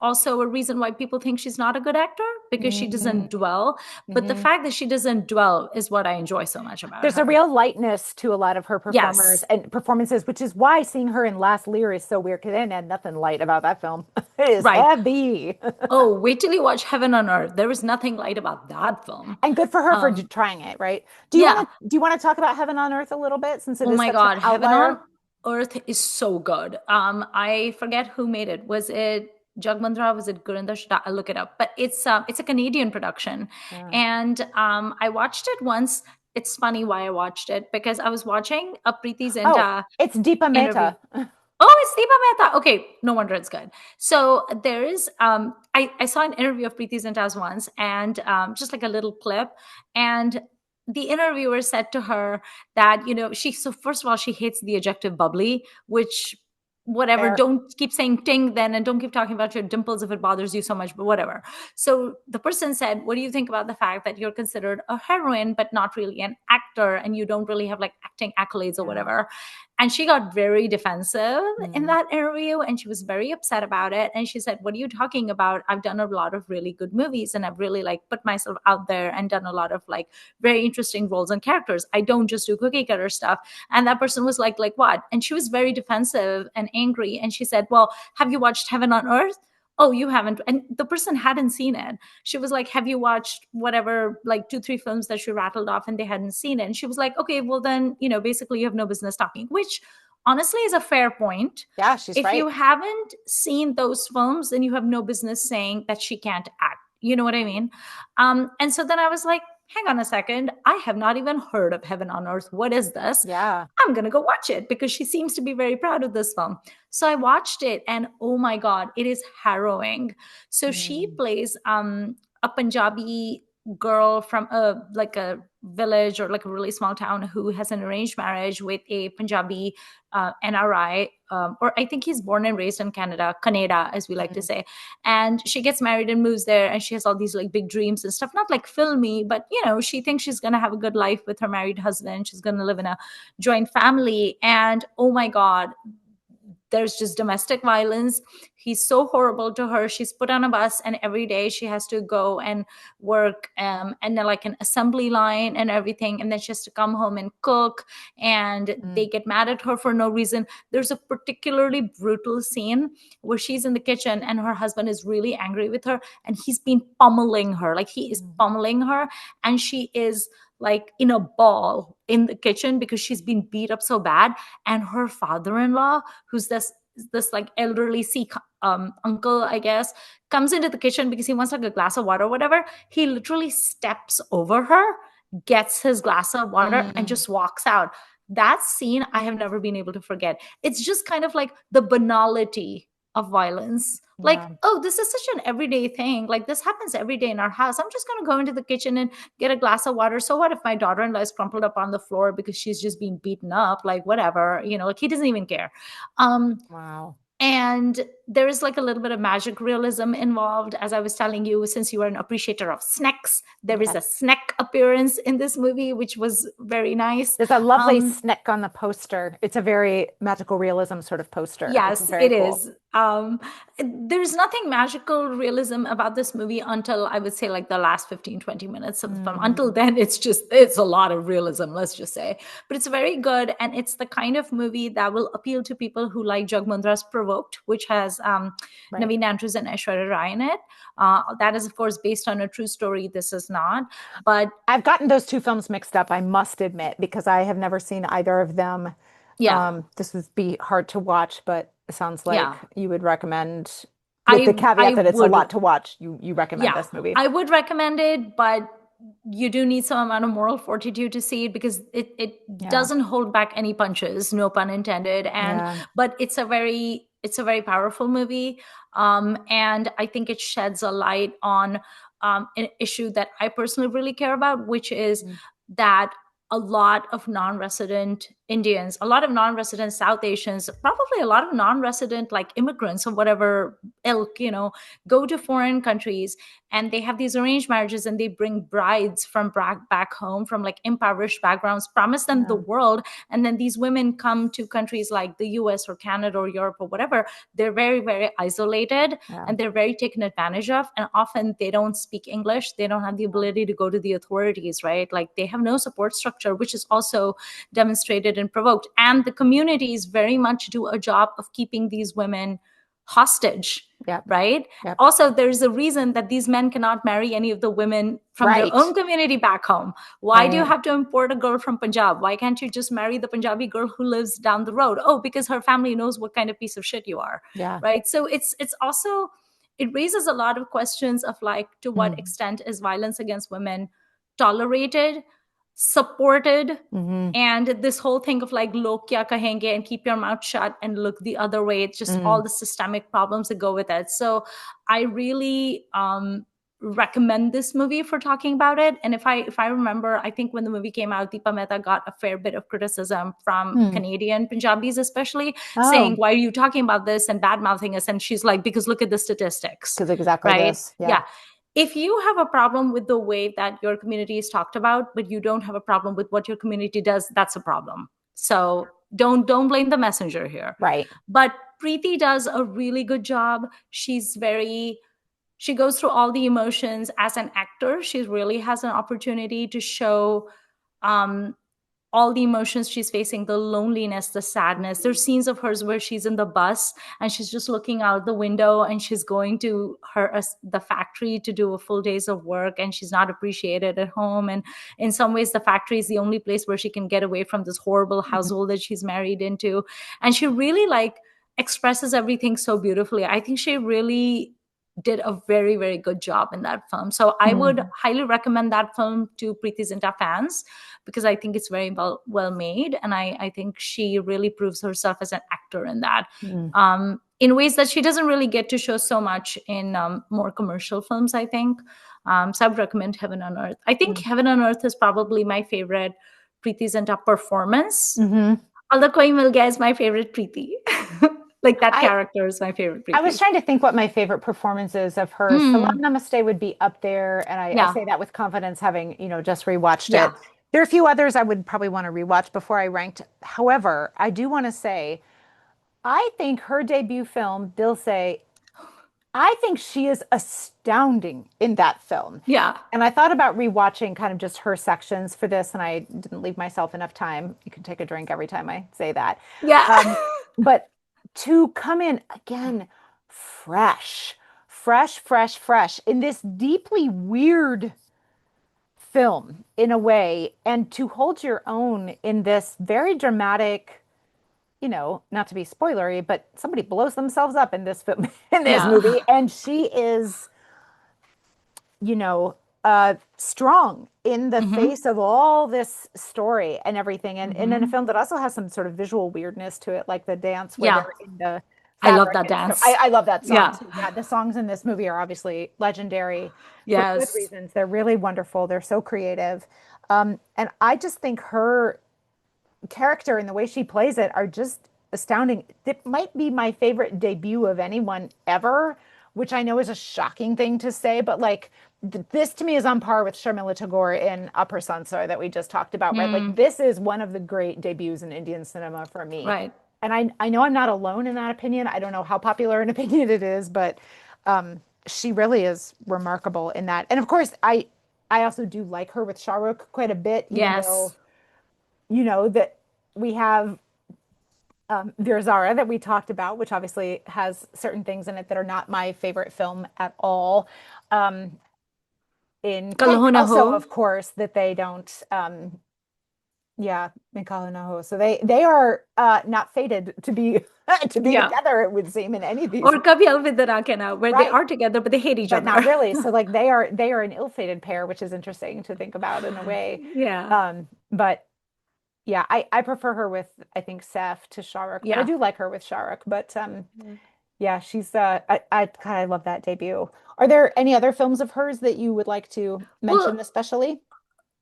also a reason why people think she's not a good actor, because she Hmm. doesn't dwell. But the Hmm. fact that she doesn't dwell is what I enjoy so much about There's a her. real lightness to a lot of her performers Yes. and performances, which is why seeing her in Last Lear is so weird because they had nothing light about that film. It is Right. heavy. Oh, wait till you watch Heaven on Earth. There is nothing light about that film. And good for her for Um, trying it, right? yeah. Do you want to talk about Heaven on Earth a little bit since it Oh is my such an God, Heaven on outlier? Earth is so good. I forget who made it. Was it Jagmandra? Was it Gurinder? I'll look it up. But it's a Canadian production, Yeah. and I watched it once. It's funny why I watched it, because I was watching a Preeti Oh, Zinta it's Deepa interview. Mehta. Oh, it's Deepa Mehta. Okay, no wonder it's good. So there is, I saw an interview of Preeti Zinta's once, and just like a little clip, and the interviewer said to her that, so first of all, she hates the adjective bubbly, which, whatever, Fair. don't keep saying ting then, and don't keep talking about your dimples if it bothers you so much, but whatever. So the person said, what do you think about the fact that you're considered a heroine but not really an actor, and you don't really have like acting accolades or Yeah. whatever? And she got very defensive in Mm. that interview, and she was very upset about it. And she said, what are you talking about? I've done a lot of really good movies, and I've really like put myself out there and done a lot of like very interesting roles and characters. I don't just do cookie cutter stuff. And that person was like what? And she was very defensive and angry. And she said, well, have you watched Heaven on Earth? Oh, you haven't. And the person hadn't seen it. She was like, have you watched whatever, like 2 3 films that she rattled off, and they hadn't seen it? And she was like, okay, well then, basically you have no business talking, which honestly is a fair point. Yeah, she's If you right. haven't seen those films, then you have no business saying that she can't act. You know what I mean? And so then I was like, hang on a second, I have not even heard of Heaven on Earth. What is this? Yeah. I'm going to go watch it because she seems to be very proud of this film. So I watched it and oh my God, it is harrowing. So she Mm, plays a Punjabi girl from a village or like a really small town who has an arranged marriage with a Punjabi NRI, or I think he's born and raised in Canada, as we like to mm, say. And she gets married and moves there, and she has all these like big dreams and stuff, not like filmy, but she thinks she's going to have a good life with her married husband. She's going to live in a joint family. And oh my God, there's just domestic violence. He's so horrible to her. She's put on a bus and every day she has to go and work and like an assembly line and everything, and then she has to come home and cook, and they mm, get mad at her for no reason. There's a particularly brutal scene where she's in the kitchen and her husband is really angry with her, and he's been pummeling her, like he is mm, pummeling her, and she is like in a ball in the kitchen because she's been beat up so bad. And her father-in-law, who's this like elderly Sikh uncle, I guess, comes into the kitchen because he wants like a glass of water or whatever. He literally steps over her, gets his glass of water, and mm. just walks out. That scene I have never been able to forget. It's just kind of like the banality of violence. Like, Yeah. oh, this is such an everyday thing. Like, this happens every day in our house. I'm just going to go into the kitchen and get a glass of water. So what if my daughter-in-law is crumpled up on the floor because she's just being beaten up? Like, whatever, like he doesn't even care. Um, Wow. and there is like a little bit of magic realism involved. As I was telling you, since you are an appreciator of snacks, there is a Yes. snack appearance in this movie, which was very nice. There's a lovely Um, snick on the poster. It's a very magical realism sort of poster. It's Yes, very it cool. is. There's nothing magical realism about this movie until I would say like the last 15-20 minutes of the film. Until Mm, then, it's a lot of realism, let's just say. But it's very good. And it's the kind of movie that will appeal to people who like Jagmundra's Provoked, which has right. Naveen Andrews and Aishwarya Rai in it. That is, of course, based on a true story. This is not. But I've gotten those two films mixed up, I must admit, because I have never seen either of them. yeah, This would be hard to watch, but it sounds like yeah. you would recommend, with the I caveat that it's a would lot to watch, you recommend Yeah, this movie. I would recommend it, but you do need some amount of moral fortitude to see it because it Yeah. doesn't hold back any punches, no pun intended. And Yeah. but it's a very powerful movie, and I think it sheds a light on an issue that I personally really care about, which is Mm, that a lot of non-resident Indians, a lot of non-resident South Asians, probably a lot of non-resident like immigrants of whatever ilk, go to foreign countries and they have these arranged marriages and they bring brides from back home from like impoverished backgrounds, promise them the yeah. world. And then these women come to countries like the US or Canada or Europe or whatever. They're very, very isolated Yeah. and they're very taken advantage of. And often they don't speak English. They don't have the ability to go to the authorities, right? Like they have no support structure, which is also demonstrated and provoked. And the communities very much do a job of keeping these women hostage, Yep. right? Yep. Also, there's a reason that these men cannot marry any of the women from their Right. own community back home. Why do you Right. have to import a girl from Punjab? Why can't you just marry the Punjabi girl who lives down the road? Oh, because her family knows what kind of piece of shit you are, Yeah. right? So it's also, it raises a lot of questions of like, to what Mm. extent is violence against women tolerated, supported, Hmm. and this whole thing of like log kya kahenge and keep your mouth shut and look the other way. It's just Mm. all the systemic problems that go with it. So I really recommend this movie for talking about it. And if I remember, I think when the movie came out, Deepa Mehta got a fair bit of criticism from Hmm. Canadian Punjabis especially, saying, Oh, why are you talking about this, and bad mouthing us. And she's like, because look at the statistics, because exactly right? this. Yeah. Yeah. If you have a problem with the way that your community is talked about, but you don't have a problem with what your community does, that's a problem. So don't blame the messenger here. Right. But Preeti does a really good job. She goes through all the emotions as an actor. She really has an opportunity to show um, all the emotions she's facing, the loneliness, the sadness. There's scenes of hers where she's in the bus and she's just looking out the window and she's going to the factory to do a full days of work, and she's not appreciated at home. And in some ways, the factory is the only place where she can get away from this horrible Mhm. household that she's married into. And she really like expresses everything so beautifully. I think she really did a very, very good job in that film. So I would highly recommend that film to Preity Zinta fans, because I think it's very well made. And I think she really proves herself as an actor in that, in ways that she doesn't really get to show so much in more commercial films, I think. So I would recommend Heaven on Earth. I think Heaven on Earth is probably my favorite Preity Zinta performance. Although Koi Mil Gaya is my favorite Preity. Like that I character is my favorite I was Preity. trying to think what my favorite performances of hers. Salam Namaste would be up there, and I Yeah. say that with confidence, having just rewatched Yeah. it. There are a few others I would probably want to rewatch before I ranked. However, I do want to say I think her debut film, Dil Se, I think she is astounding in that film. Yeah. And I thought about rewatching kind of just her sections for this, and I didn't leave myself enough time. You can take a drink every time I say that. Yeah. But to come in again, fresh, fresh, fresh, fresh in this deeply weird film in a way, and to hold your own in this very dramatic, not to be spoilery, but somebody blows themselves up in this film, in this movie, Yeah. and she is, strong in the face of all this story and everything. And in a film that also has some sort of visual weirdness to it, like the dance where Yeah. they're in the I love fabric that and stuff. dance. I love that song Yeah. too. Yeah, the songs in this movie are obviously legendary for good Yes. reasons. They're really wonderful. They're so creative. And I just think her character and the way she plays it are just astounding. It might be my favorite debut of anyone ever, which I know is a shocking thing to say, but like this to me is on par with Sharmila Tagore in Upper Sansar that we just talked about, right? Like this is one of the great debuts in Indian cinema for me. Right. And I know I'm not alone in that opinion. I don't know how popular an opinion it is, but she really is remarkable in that. And of course, I also do like her with Shah Rukh quite a bit, even though Yes. that we have Veer Zara that we talked about, which obviously has certain things in it that are not my favorite film at all. In Kal Kal Ho Na Ho. also, of course, that they don't, yeah, in Kal Ho Na Ho. So they are not fated to be to be Yeah. together, it would seem, in any of these Or movies. Kabhi Alvida Na Kehna, where they Right. are together, but they hate each But other. not really. So like they are an ill-fated pair, which is interesting to think about in a way. Yeah. But yeah, I prefer her with I think Seth to Shah Rukh, but I Yeah. do like her with Shah Rukh. But yeah, she's I love that debut. Are there any other films of hers that you would like to mention Well, especially?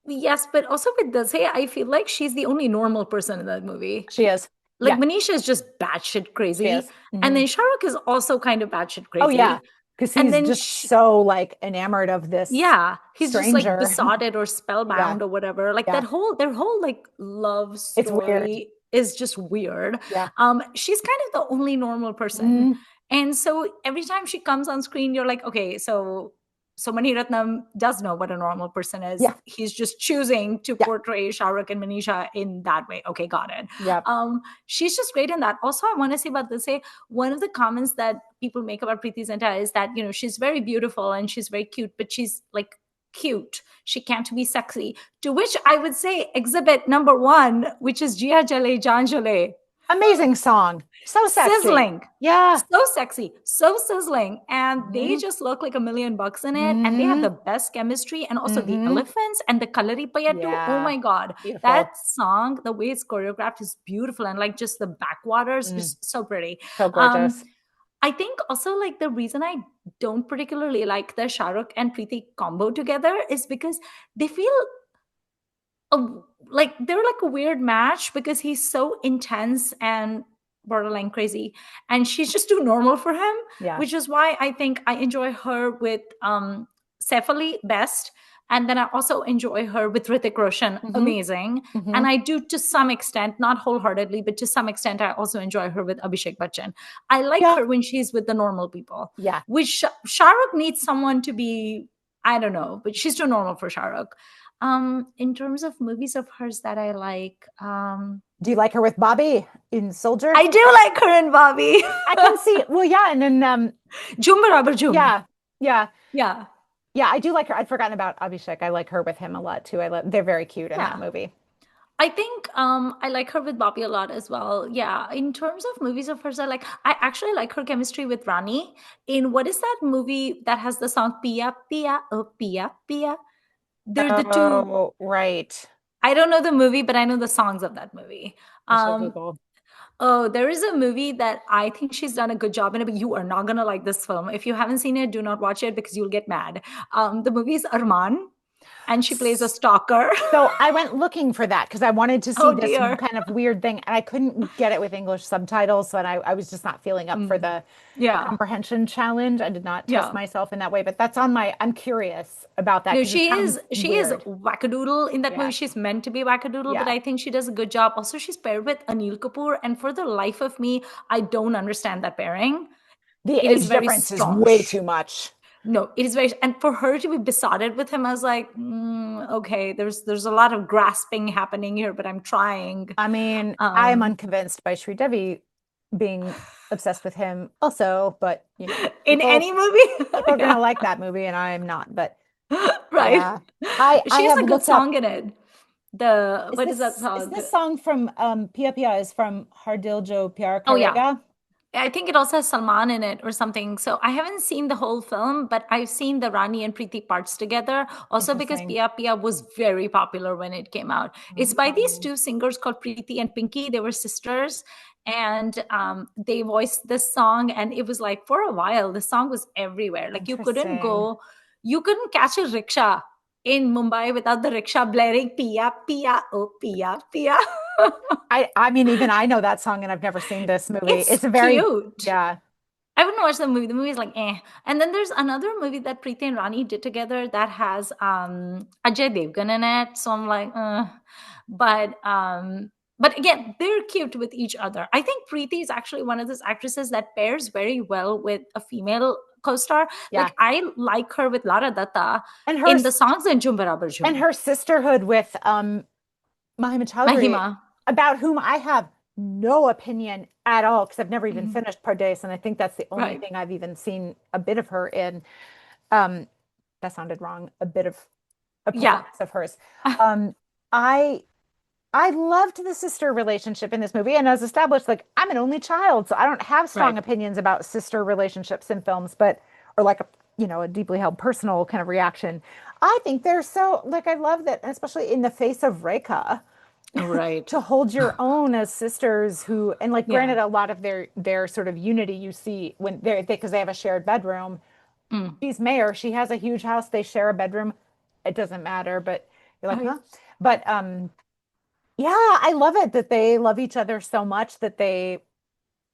yes, but also with Dase, I feel like she's the only normal person in that movie. She is. Like Yeah, Manisha is just batshit she crazy. is. And Mhm. then Shah Rukh is also kind of batshit Oh yeah, crazy. because And he's then just so like enamored of this yeah, he's just like stranger. besotted or Yeah, spellbound or whatever. Like yeah. their whole like love It's weird. story is just weird. Yeah. She's kind of the only normal person. Mhm. And so every time she comes on screen, you're like, okay, so Mani Ratnam does know what a normal person is. Yeah, He's just choosing to yeah, portray Shah Rukh and Manisha in that way. Okay, got it. yeah. She's just great in that. Also, I want to say about this, say one of the comments that people make about Preity Zinta is that she's very beautiful and she's very cute, but she's like cute. She can't be sexy. To which I would say exhibit number one, which is Jia Jale Jan Jale. Amazing song. So sexy. Sizzling. Yeah. So sexy, so sizzling. And they Mhm. just look like $1,000,000 in it. And they have the Mhm. best chemistry. And also the Mhm. elephants and the Kalari Payattu. Oh Yeah. my God. Beautiful. That song, the way it's choreographed is beautiful. And like just the backwaters Mm. is so pretty. So gorgeous. I think also like the reason I don't particularly like the Shah Rukh and Preeti combo together is because they feel a, like they're like a weird match because he's so intense and borderline crazy and she's just too normal for him, Yeah. which is why I think I enjoy her with Saif Ali best, and then I also enjoy her with Hrithik Roshan Mhm. amazing, and Mhm. I do to some extent, not wholeheartedly, but to some extent I also enjoy her with Abhishek Bachchan. I like Yeah. her when she's with the normal people. Yeah. Which Shah Rukh needs someone to be, I don't know, but she's too normal for Shah Rukh. In terms of movies of hers that I like, Do you like her with Bobby in Soldier? I do like her and Bobby. I can see. Well, yeah, and then Jhum Barabar Jhum. yeah, yeah, Yeah. yeah. I do like her. I'd forgotten about Abhishek. I like her with him a lot too. They're very cute in that Yeah. movie. I think I like her with Bobby a lot as well. Yeah, in terms of movies of hers, I actually like her chemistry with Rani in what is that movie that has the song Pia Pia oh Pia Pia. They're the two. Oh, right. I don't know the movie, but I know the songs of that movie. I shall Um, Google. oh, there is a movie that I think she's done a good job in it, but you are not gonna like this film. If you haven't seen it, do not watch it because you'll get mad. The movie is Arman, and she plays a stalker. So I went looking for that because I wanted to see Oh this dear. kind of weird thing, and I couldn't get it with English subtitles. So I was just not feeling up for Mm. the Yeah, comprehension challenge. I did not test yeah. myself in that way, but that's on my, I'm curious about that No, because it sounds she is weird. wackadoodle in that movie. Yeah. She's meant to be wackadoodle, but Yeah. I think she does a good job. Also, she's paired with Anil Kapoor, and for the life of me, I don't understand that pairing. The It is age very difference is way too strange. much. No, it is very, and for her to be besotted with him, I was like, okay, there's a lot of grasping happening here, but I'm trying. I mean, I am Um, unconvinced by Sri Devi being obsessed with him also, but in any movie, people are gonna yeah, like that movie and I'm not. But right. yeah. I She has have a good looked up, song in it. The is what is that this called? song from Pia Pia is from Har Dil Jo Pyar Oh yeah, Karega? I think it also has Salman in it or something. So I haven't seen the whole film, but I've seen the Rani and Preeti parts together. Also because Interesting. Pia Pia was very popular when it came out. It's by these Um, two singers called Preeti and Pinky. They were sisters, and they voiced this song. And it was like for a while, the song was everywhere. Like interesting. you couldn't catch a rickshaw in Mumbai without the rickshaw blaring Pia Pia oh Pia Pia. I mean, even I know that song and I've never seen this movie. It's It's a very, cute. yeah, I wouldn't watch the movie. The movie is like eh. And then there's another movie that Preeti and Rani did together that has Ajay Devgan in it. So I'm like, but but again, they're cute with each other. I think Preeti is actually one of those actresses that pairs very well with a female co-star. yeah. Like I like her with Lara Datta And her in the songs in Jhum Barabar and Jhum. her sisterhood with Mahima Chowdhury, Mahima. about whom I have no opinion at all because I've never even Mhm. finished Pardes, and I think that's the only Right. thing I've even seen a bit of her in. Um, that sounded wrong. A bit of a Yeah. performance of hers. Um, I I loved the sister relationship in this movie, and as established, like I'm an only child, so I don't have strong Right. opinions about sister relationships in films, but or like a deeply held personal kind of reaction. I think they're so like I love that, especially in the face of Rekha Right. to hold your own as sisters who and like Yeah. granted a lot of their sort of unity you see when they're because they have a shared bedroom. Mm. She's mayor, she has a huge house, they share a bedroom. It doesn't matter, but you're like, Right. huh? But yeah, I love it that they love each other so much that they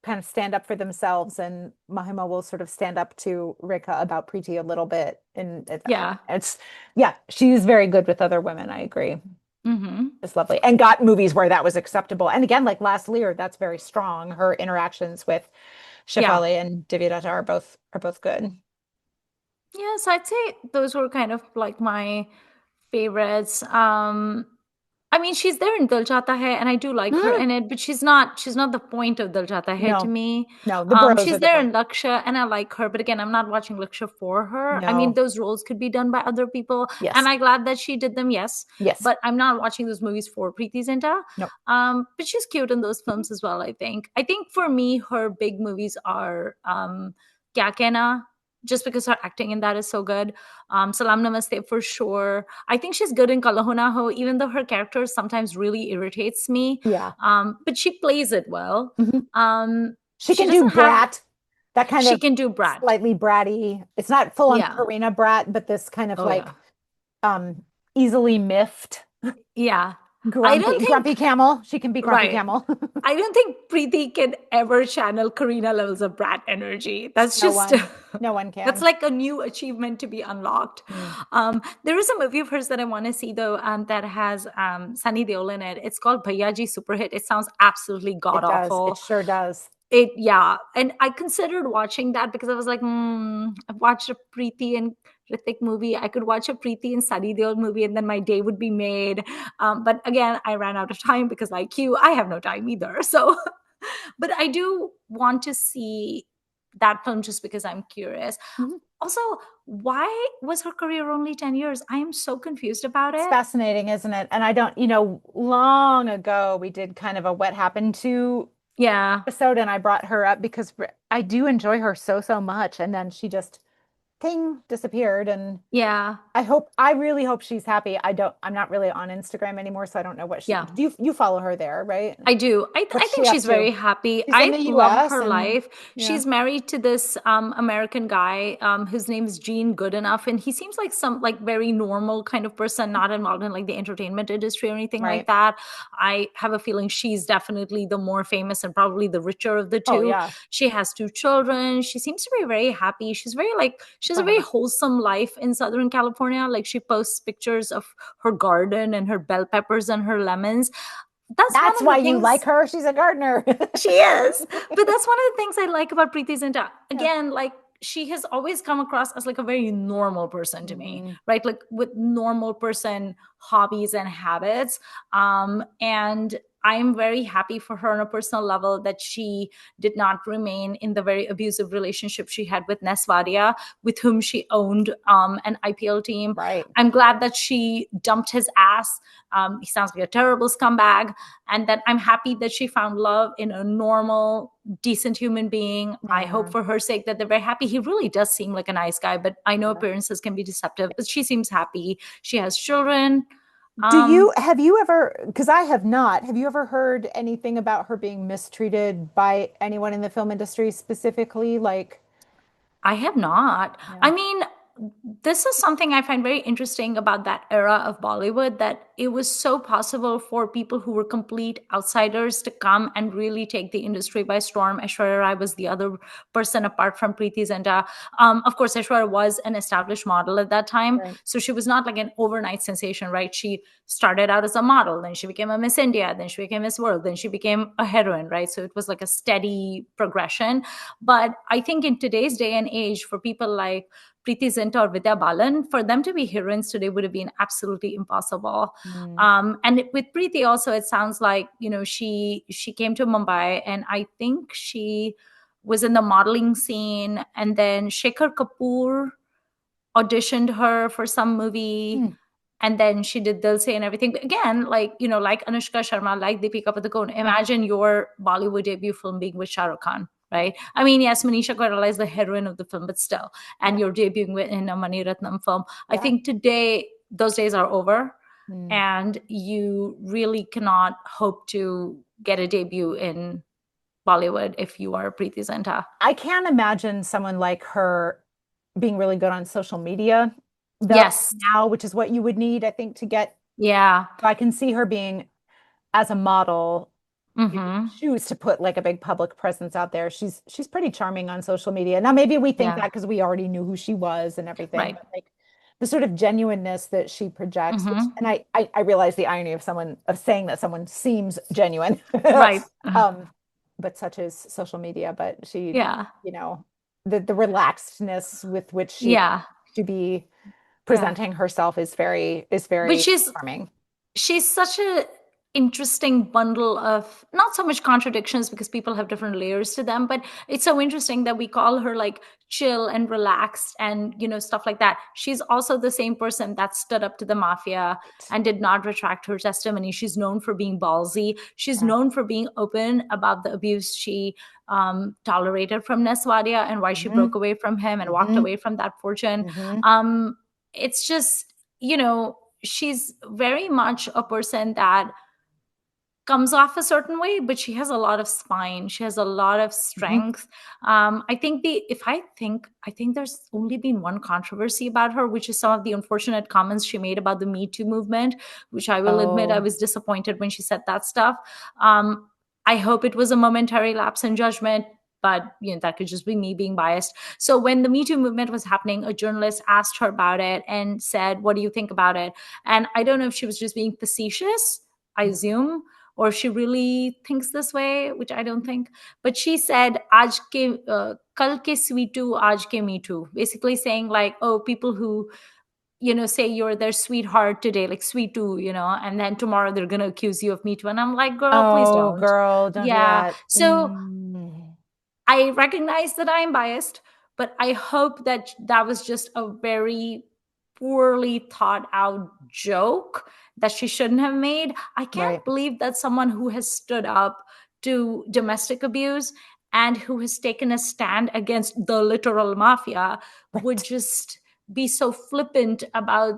kind of stand up for themselves and Mahima will sort of stand up to Rika about Preeti a little bit and Yeah. it's yeah, she's very good with other women, I agree. Hmm. It's lovely. And got movies where that was acceptable. And again, like Last Lear, that's very strong. Her interactions with Yeah. Shefali and Divyata are both good. Yes, I'd say those were kind of like my favorites. I mean, she's there in Dil Chahta Hai, and I do like her Mm, in it, but she's not the point of Dil Chahta Hai to no, me. no, the bros are She's the there point. in Laksha, and I like her, but again, I'm not watching Laksha for her. I mean, No. those roles could be done by other people, and Yes. I'm glad that she did them, yes, Yes. but I'm not watching those movies for Preeti Zinta. No. But she's cute in those films as well, I think. I think for me, her big movies are Kya Kehna, just because her acting in that is so good. Salam Namaste for sure. I think she's good in Kala Ho Na Ho, even though her character sometimes really irritates me. Yeah. But she plays it well. Mhm. She She can do doesn't have, brat, that kind she of can do Brat. slightly bratty. It's not full on Yeah. Karina brat, but this kind of Oh, like yeah. um easily miffed, Yeah. I grumpy, don't think, grumpy camel. She can be grumpy right. camel. I don't think Preeti can ever channel Karina levels of Brat energy. That's No just, one, no one that's can. like a new achievement to be unlocked. Mm. There is a movie of hers that I want to see though, that has Sunny Deol in it. It's called Bhaiyaji Superhit. It sounds absolutely god It does. It awful. sure does. It yeah, and I considered watching that because I was like, I've watched a Preeti and Ritik movie. I could watch a Preeti and Sunny Deol movie, and then my day would be made. But again, I ran out of time because, like you, I have no time either. So, but I do want to see. that film just because I'm curious. Mhm. Also, why was her career only 10 years? I am so confused about It's it. fascinating, isn't it? And I don't, long ago we did kind of a what happened to Yeah. episode, and I brought her up because I do enjoy her so, so much. And then she just, ting, disappeared. And Yeah. I really hope she's happy. I'm not really on Instagram anymore, so I don't know what Yeah. you follow her there, right? I do. I What's she think up she's to? very happy. She's in I the love US her and life. yeah, She's married to this American guy. His name is Gene Goodenough, and he seems like some like very normal kind of person, not involved in like the entertainment industry or anything like right. that. I have a feeling she's definitely the more famous and probably the richer of the Oh two. yeah. She has two children. She seems to be very happy. She has a very Uh-huh. wholesome life in Southern California. Like she posts pictures of her garden and her bell peppers and her lemons. That's one That's of why the you like things. her. She's a gardener. She is. But that's one of the things I like about Preity Zinta. Yeah. Again, like she has always come across as like a very normal person to me, Mhm. right? Like with normal person hobbies and habits. And I'm very happy for her on a personal level that she did not remain in the very abusive relationship she had with Nesvadia, with whom she owned an IPL team. Right. I'm glad that she dumped his ass. He sounds like a terrible scumbag, and that I'm happy that she found love in a normal, decent human being. I hope Yeah. for her sake that they're very happy. He really does seem like a nice guy, but I know Yeah. appearances can be deceptive. But she seems happy. She has children. Have you ever, because I have not, have you ever heard anything about her being mistreated by anyone in the film industry specifically? Like, I have not. yeah. I mean, this is something I find very interesting about that era of Bollywood, that it was so possible for people who were complete outsiders to come and really take the industry by storm. Aishwarya Rai was the other person apart from Preity Zinta. Of course, Aishwarya was an established model at that time. Right. So she was not like an overnight sensation, right? She started out as a model, then she became a Miss India, then she became Miss World, then she became a heroine, right? So it was like a steady progression. But I think in today's day and age, for people like Preity Zinta or Vidya Balan, for them to be heroines today would have been absolutely impossible. Mm. With Preity also, it sounds like she came to Mumbai, and I think she was in the modeling scene, and then Shekhar Kapoor auditioned her for some movie, Mm. and then she did Dil Se and everything. But again, like like Anushka Sharma, like Deepika Padukone, imagine your Bollywood debut film being with Shah Rukh Khan, right? I mean, yes, Manisha Koirala is the heroine of the film, but still, and Yeah. you're debuting in a Mani Ratnam film. I Yeah. think today those days are over, Mm. and you really cannot hope to get a debut in Bollywood if you are Preity Zinta. I can't imagine someone like her being really good on social media, though, Yes. now, which is what you would need, I think, to get. Yeah. So I can see her being as a model, you would Mm-hmm. choose to put like a big public presence out there. She's pretty charming on social media. Now maybe we think Yeah. that because we already knew who she was and everything, Right. but like the sort of genuineness that she projects, which, Mm-hmm. and I realize the irony of someone of saying that someone seems genuine. Right. Um, but such is social media, but she, Yeah. the relaxedness with which she Yeah. to be Yeah. presenting herself is But very she's charming. she's such a interesting bundle of not so much contradictions because people have different layers to them, but it's so interesting that we call her like chill and relaxed and stuff like that. She's also the same person that stood up to the mafia and did not retract her testimony. She's known for being ballsy. She's Yeah. known for being open about the abuse she tolerated from Neswadia and why she Hmm. broke away from him and walked Hmm. away from that fortune. Hmm. It's just she's very much a person that comes off a certain way, but she has a lot of spine. She has a lot of Hmm. strength. I think I think there's only been one controversy about her, which is some of the unfortunate comments she made about the Me Too movement, which I will admit I Oh, was disappointed when she said that stuff. Um, I hope it was a momentary lapse in judgment, but that could just be me being biased. So when the Me Too movement was happening, a journalist asked her about it and said, "What do you think about it?" And I don't know if she was just being facetious, I assume, or if she really thinks this way, which I don't think. But she said, "Aaj ke kal ke sweetu, aaj ke me too." Basically saying like, oh, people who say you're their sweetheart today, like sweet too, and then tomorrow they're gonna accuse you of me too. And I'm like, girl, please oh, don't. girl, don't do Yeah. that. So Mm. I recognize that I'm biased, but I hope that that was just a very poorly thought out joke that she shouldn't have made. I Right. can't believe that someone who has stood up to domestic abuse and who has taken a stand against the literal mafia would Right. just be so flippant about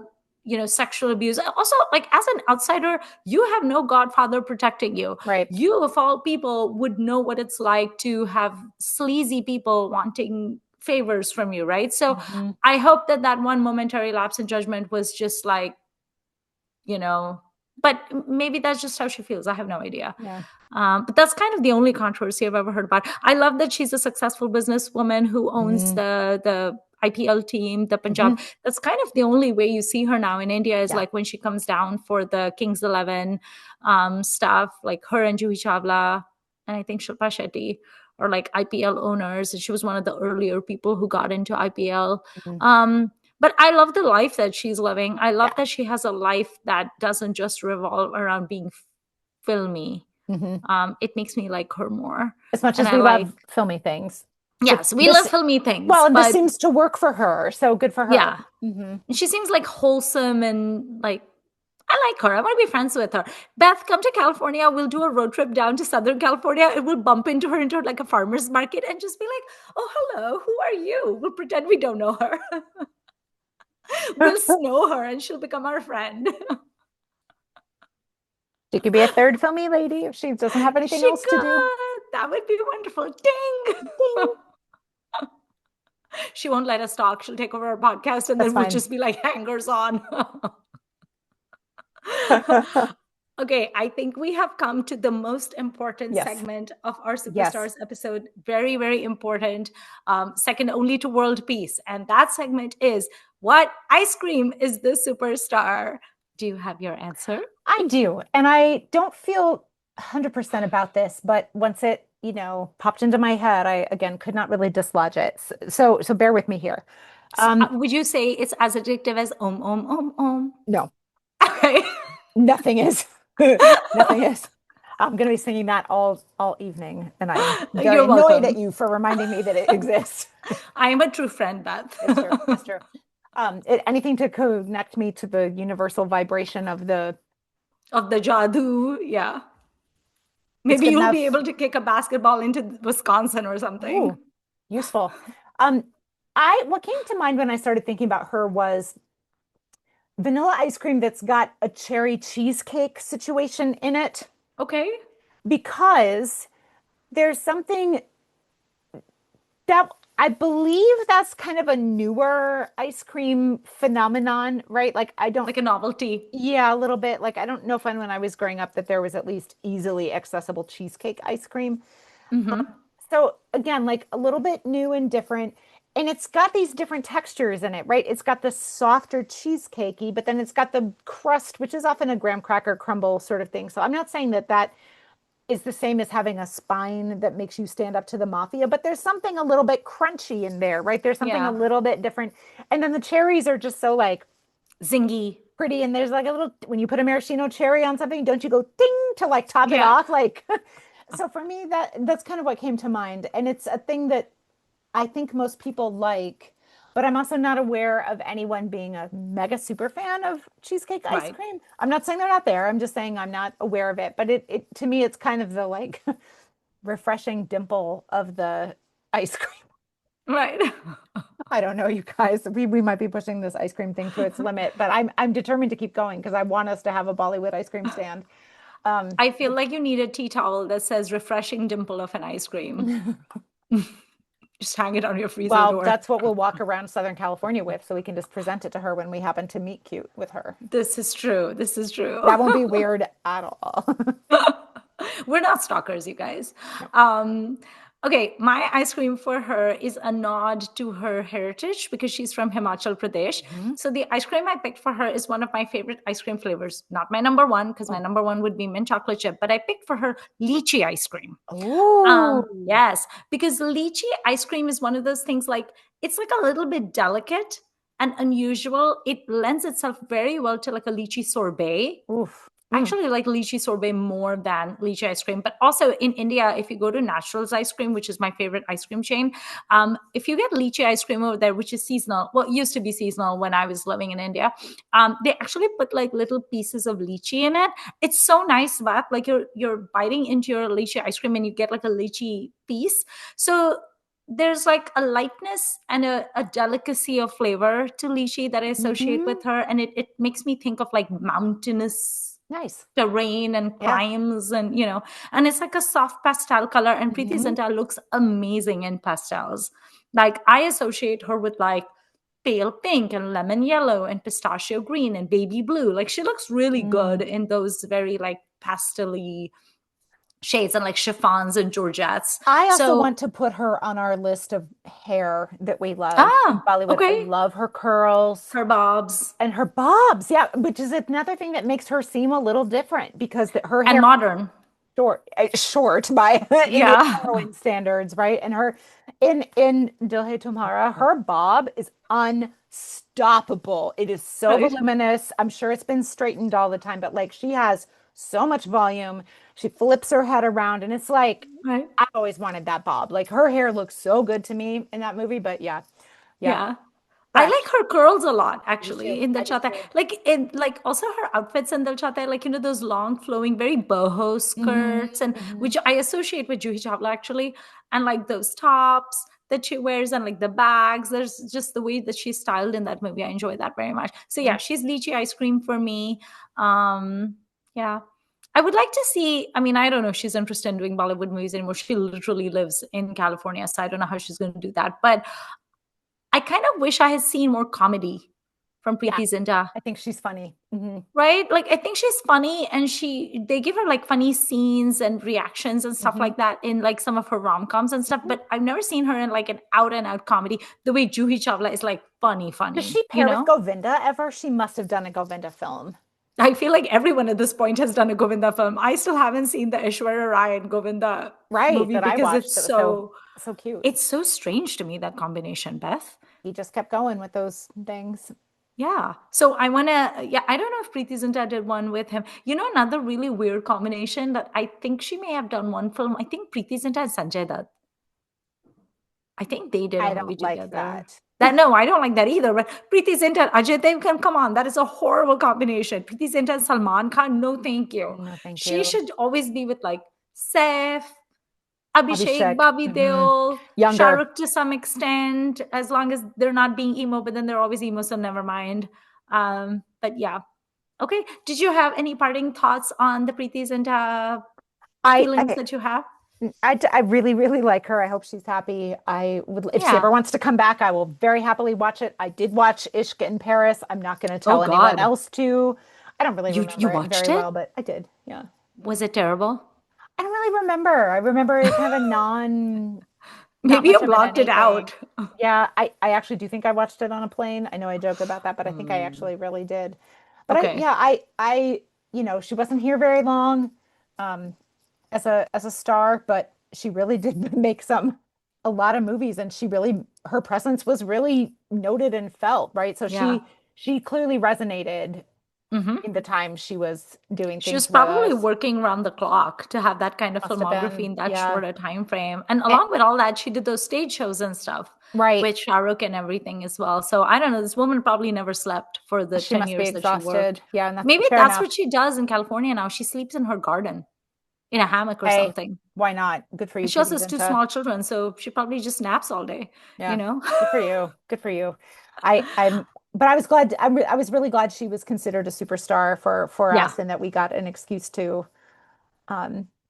sexual abuse. Also, like, as an outsider, you have no godfather protecting you. Right. You of all people would know what it's like to have sleazy people wanting favors from you, right? So Hmm. I hope that that one momentary lapse in judgment was just like, you know but maybe that's just how she feels. I have no idea. Yeah. But that's kind of the only controversy I've ever heard about. I love that she's a successful businesswoman who owns Mm-hmm. the IPL team, the Hmm. Punjab. That's kind of the only way you see her now in India is Yeah. like when she comes down for the Kings 11 stuff, like her and Juhi Chawla and I think Shilpa Shetty are like IPL owners. And she was one of the earlier people who got into IPL. Hmm. But I love the life that she's living. I love Yeah. that she has a life that doesn't just revolve around being filmy. Hmm. It makes me like her more. As much And as I we like, love filmy things, yes, we love this, filmy well, things, and this but seems to work for her. So good for her. yeah, Hmm. she seems like wholesome and like, I like her. I want to be friends with her. Beth, come to California. We'll do a road trip down to Southern California. And we'll bump into her into like a farmer's market and just be like, oh, hello, who are you? We'll pretend we don't know her. We'll snow her and she'll become our friend. She could be a third filmy lady if she doesn't have anything She else to do. could. That would be wonderful. Ding. Ding. She won't let us talk. She'll take over our podcast and That's then we'll fine. just be like hangers on. Okay, I think we have come to the most important Yes. segment of our Yes. Superstars episode. Very, very important. Second only to world peace. And that segment is, what ice cream is the superstar? Do you have your answer? I do. And I don't feel 100% about this, but once it, popped into my head, I again could not really dislodge it. So bear with me here. Would you say it's as addictive as om? No, Okay. nothing is. Nothing is. I'm going to be singing that all evening, and I'm very You're annoyed at welcome. you for reminding me that it exists. I am a true friend, Beth. It's true. It's true. Anything to connect me to the universal vibration of the, Of the Jadoo. Yeah. it's Maybe good you'll be enough. able to kick a basketball into Wisconsin or something. Ooh, useful. Um, what came to mind when I started thinking about her was vanilla ice cream that's got a cherry cheesecake situation in it, Okay. because there's something that I believe that's kind of a newer ice cream phenomenon, right? Like I don't, Like a novelty. yeah, a little bit. Like I don't know if when I was growing up that there was at least easily accessible cheesecake ice cream. But Hmm. so again, like a little bit new and different. And it's got these different textures in it, right? It's got the softer cheesecakey, but then it's got the crust, which is often a graham cracker crumble sort of thing. So I'm not saying that that is the same as having a spine that makes you stand up to the mafia, but there's something a little bit crunchy in there, right? There's something a Yeah. little bit different. And then the cherries are just so like Zingy. pretty. And there's like a little, when you put a maraschino cherry on something, don't you go ding to like top it Yeah. off? Like, so for me, that's kind of what came to mind. And it's a thing that I think most people like, but I'm also not aware of anyone being a mega super fan of cheesecake ice Right. cream. I'm not saying they're not there. I'm just saying I'm not aware of it. But it to me, it's kind of the like refreshing dimple of the ice cream. Right. I don't know, you guys. We might be pushing this ice cream thing to its limit, but I'm determined to keep going because I want us to have a Bollywood ice cream stand. I feel like you need a tea towel that says refreshing dimple of an ice cream. Just hang it on your freezer Well, door. that's what we'll walk around Southern California with, so we can just present it to her when we happen to meet cute with her. This is true. This is true. That won't be weird at all. We're not stalkers, you guys. No. Okay, my ice cream for her is a nod to her heritage because she's from Himachal Pradesh. Mhm. So the ice cream I picked for her is one of my favorite ice cream flavors. Not my number one, because my Oh. number one would be mint chocolate chip, but I picked for her lychee ice cream. Oh. Yes, because lychee ice cream is one of those things, like it's like a little bit delicate and unusual. It lends itself very well to like a lychee sorbet, Oof. Mm. actually like lychee sorbet more than lychee ice cream. But also in India, if you go to Naturals Ice Cream, which is my favorite ice cream chain, if you get lychee ice cream over there, which is seasonal, well, it used to be seasonal when I was living in India, they actually put like little pieces of lychee in it. It's so nice, but like you're biting into your lychee ice cream and you get like a lychee piece. So there's like a lightness and a delicacy of flavor to lychee that I associate Hmm. with her. And it makes me think of like mountainous Nice. terrain and Yeah. climbs and, and it's like a soft pastel color. And Preeti Hmm. Zinta looks amazing in pastels. Like I associate her with like pale pink and lemon yellow and pistachio green and baby blue. Like she looks really good Mm. in those very like pastel shades and like chiffons and georgettes. I also So, want to put her on our list of hair that we love in Bollywood. I okay. love her curls Her bobs and her bobs. Yeah, which is another thing that makes her seem a little different because her and hair modern. short by Indian Yeah. heroine standards, right? And her in Dil Hai Tumhara, her bob is unstoppable. It is so Right. voluminous. I'm sure it's been straightened all the time, but like she has so much volume. She flips her head around, and it's like Right. I've always wanted that bob. Like her hair looks so good to me in that movie, but yeah, yeah, Yeah. I like fresh. her curls a lot, I do actually, too. in Dil I do Chahta Hai. too. Like in like also her outfits in Dil Chahta Hai, like those long flowing, very boho Hmm. skirts, and Hmm. which I associate with Juhi Chawla actually, and like those tops that she wears and like the bags. There's just the way that she's styled in that movie. I enjoy that very much. So yeah, she's lychee ice cream for me. Yeah. I would like to see, I mean, I don't know if she's interested in doing Bollywood movies anymore. She literally lives in California, so I don't know how she's going to do that. But I kind of wish I had seen more comedy from Yeah, Preity Zinta, I think she's funny. Hmm. right? Like I think she's funny and they give her like funny scenes and reactions and stuff Hmm. like that in like some of her rom-coms and stuff, Hmm. but I've never seen her in like an out and out comedy the way Juhi Chawla is like funny Does funny, she pair with Govinda ever? She must have done a Govinda film. I feel like everyone at this point has done a Govinda film. I still haven't seen the Aishwarya Rai and Govinda Right, movie that I because watched. That was so cute. it's so strange to me, that combination, Beth. He just kept going with those things. Yeah. So I want to, yeah, I don't know if Preeti Zinta did one with him. Another really weird combination that I think she may have done one film. I think Preeti Zinta and Sanjay Dutt. I think they did a I movie don't like together. that. No, I don't like that either. But Preeti Zinta, Ajay Devgan, come on, that is a horrible combination. Preeti Zinta and Salman Khan, no, thank you. No, thank She you. should always be with like Saif, Abhishek, Abhishek. Bobby Hmm. Deol, Younger. Shahrukh to some extent, as long as they're not being emo, but then they're always emo, so never mind. But yeah. Okay. Did you have any parting thoughts on the Preeti Zinta I, feelings I that you have? I really, really like her. I hope she's happy. I would, if she Yeah. ever wants to come back, I will very happily watch it. I did watch Ishq in Paris. I'm not going to Oh tell anyone God. else to. I don't really You remember it watched very it? well, but I did. Yeah. Was it terrible? I don't really remember. I remember it kind of a not Maybe you much of an blocked it anything. out. Yeah, I actually do think I watched it on a plane. I know I joke about that, but I think I Hmm. actually really did. But Okay. she wasn't here very long, um, as a star, but she really did make a lot of movies, and her presence was really noted and felt, right? So Yeah. she clearly resonated Hmm. in the time she was doing She was things with probably us. working around the clock to have that kind of Must have filmography been, in that yeah. short a time frame. And Eh, along with all that, she did those stage shows and stuff right. with Shahrukh and everything as well. So I don't know. This woman probably never slept for the She 10 must be years that she exhausted. worked. Yeah, and that's Maybe fair that's enough. what she does in California now. She sleeps in her garden in a hammock or Hey, something. why not? Good for And you, she also Preeti has two Zinta. small children, so she probably just naps all day, you Yeah, know? good for you. Good for you. But I was glad. I was really glad she was considered a superstar for Yeah. us, and that we got an excuse to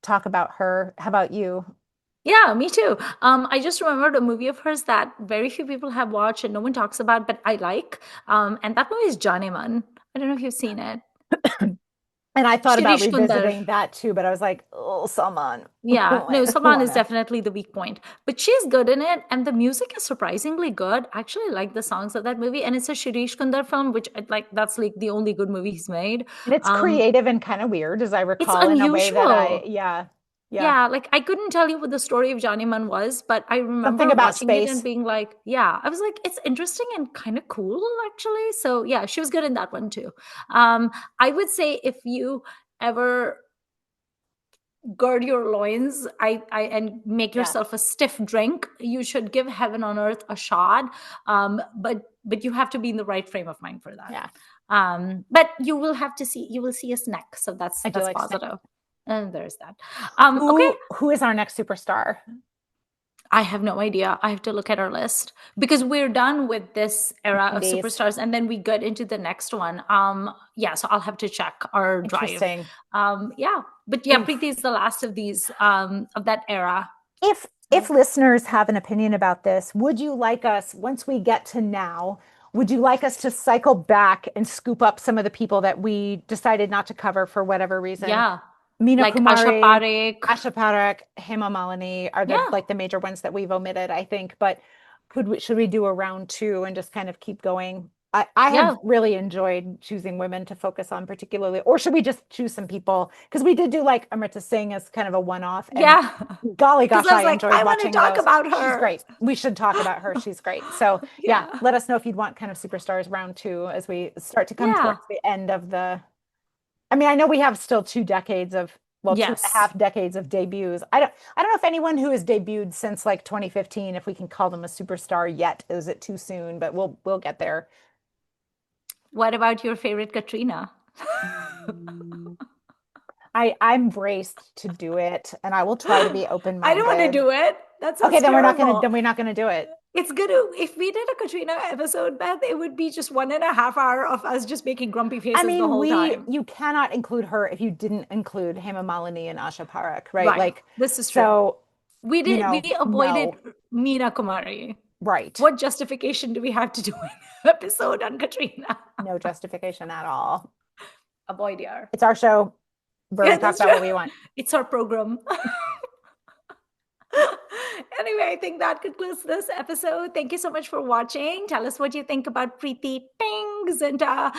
talk about her. How about you? Yeah, me too. I just remembered a movie of hers that very few people have watched and no one talks about, but I like. And that movie is Johnnyman. I don't know if you've seen it. And I thought about Shirish Kundar. revisiting that too, but I was like, oh, Salman, Yeah, no, who Salman is wanna? definitely the weak point, but she's good in it, and the music is surprisingly good. I actually like the songs of that movie, and it's a Shirish Kundar film, which like that's like the only good movie he's made. And it's Um, creative and kind of weird, as I it's recall, in a way that unusual. yeah, yeah, Yeah, like I couldn't tell you what the story of Johnny Man was, but I something remember about watching it and space. being like, yeah, I was like, it's interesting and kind of cool, actually. So yeah, she was good in that one too. I would say if you ever gird your loins and make Yeah. yourself a stiff drink, you should give Heaven on Earth a shot. But you have to be in the right frame of mind for that. Yeah. But you will see a snack, so I do that's like snack. positive. And there's that. Okay. Who is our next superstar? I have no idea. I have to look at our list because we're done with this era of 90s. superstars, and then we get into the next one. Yeah, so I'll have to check our drive. Interesting. Yeah, but yeah, Oof. Preeti is the last of these of that era. If listeners have an opinion about this, would you like us, once we get to now, would you like us to cycle back and scoop up some of the people that we decided not to cover for whatever reason? Yeah, Meena like Asha Kumari, Parekh. Asha Parekh, Hema Malini are the Yeah, like the major ones that we've omitted, I think. But should we do a round two and just kind of keep going? I yeah, have really enjoyed choosing women to focus on particularly, or should we just choose some people? Because we did do like Amrita Singh as kind of a one-off, and yeah. golly Because gosh, I was I like, enjoyed I want to watching talk those. about She's her. great. We should talk about her. She's great. So yeah, Yeah, let us know if you'd want kind of superstars round two as we start to come yeah. towards the end of the. I mean, I know we have still 2 decades of, well, two and a Yes. half decades of debuts. I don't know if anyone who has debuted since like 2015, if we can call them a superstar yet. Is it too soon? But we'll get there. What about your favorite Katrina? Mm. I'm braced to do it, and I will try to be I don't want to open-minded. do it. That Okay, sounds terrible. then we're not gonna do it. It's going to, if we did a Katrina episode, Beth, it would be just 1.5 hours of us just making grumpy I faces the mean, whole time. you cannot include her if you didn't include Hema Malini and Asha Parekh, right? Right. Like, This is true. so, We avoided no, Meena Kumari. right. What justification do we have to do an episode on Katrina? No justification at all. Avoid her. It's our show. We're Yeah, gonna talk that's about true. what we want. It's our program. Anyway, I think that concludes this episode. Thank you so much for watching. Tell us what you think about Preity Zinta.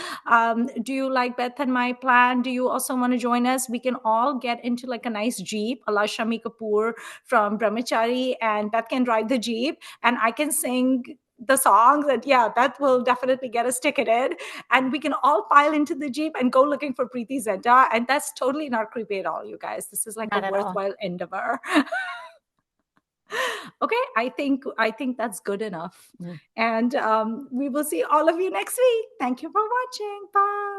Do you like Beth and my plan? Do you also want to join us? We can all get into like a nice Jeep, a la Shami Kapoor from Brahmachari, and Beth can drive the Jeep, and I can sing the songs. And yeah, Beth will definitely get us ticketed, and we can all pile into the Jeep and go looking for Preity Zinta. And that's totally not creepy at all, you guys. This is like a Not at all. worthwhile endeavor. Okay, I think that's good enough. Mm. And we will see all of you next week. Thank you for watching. Bye.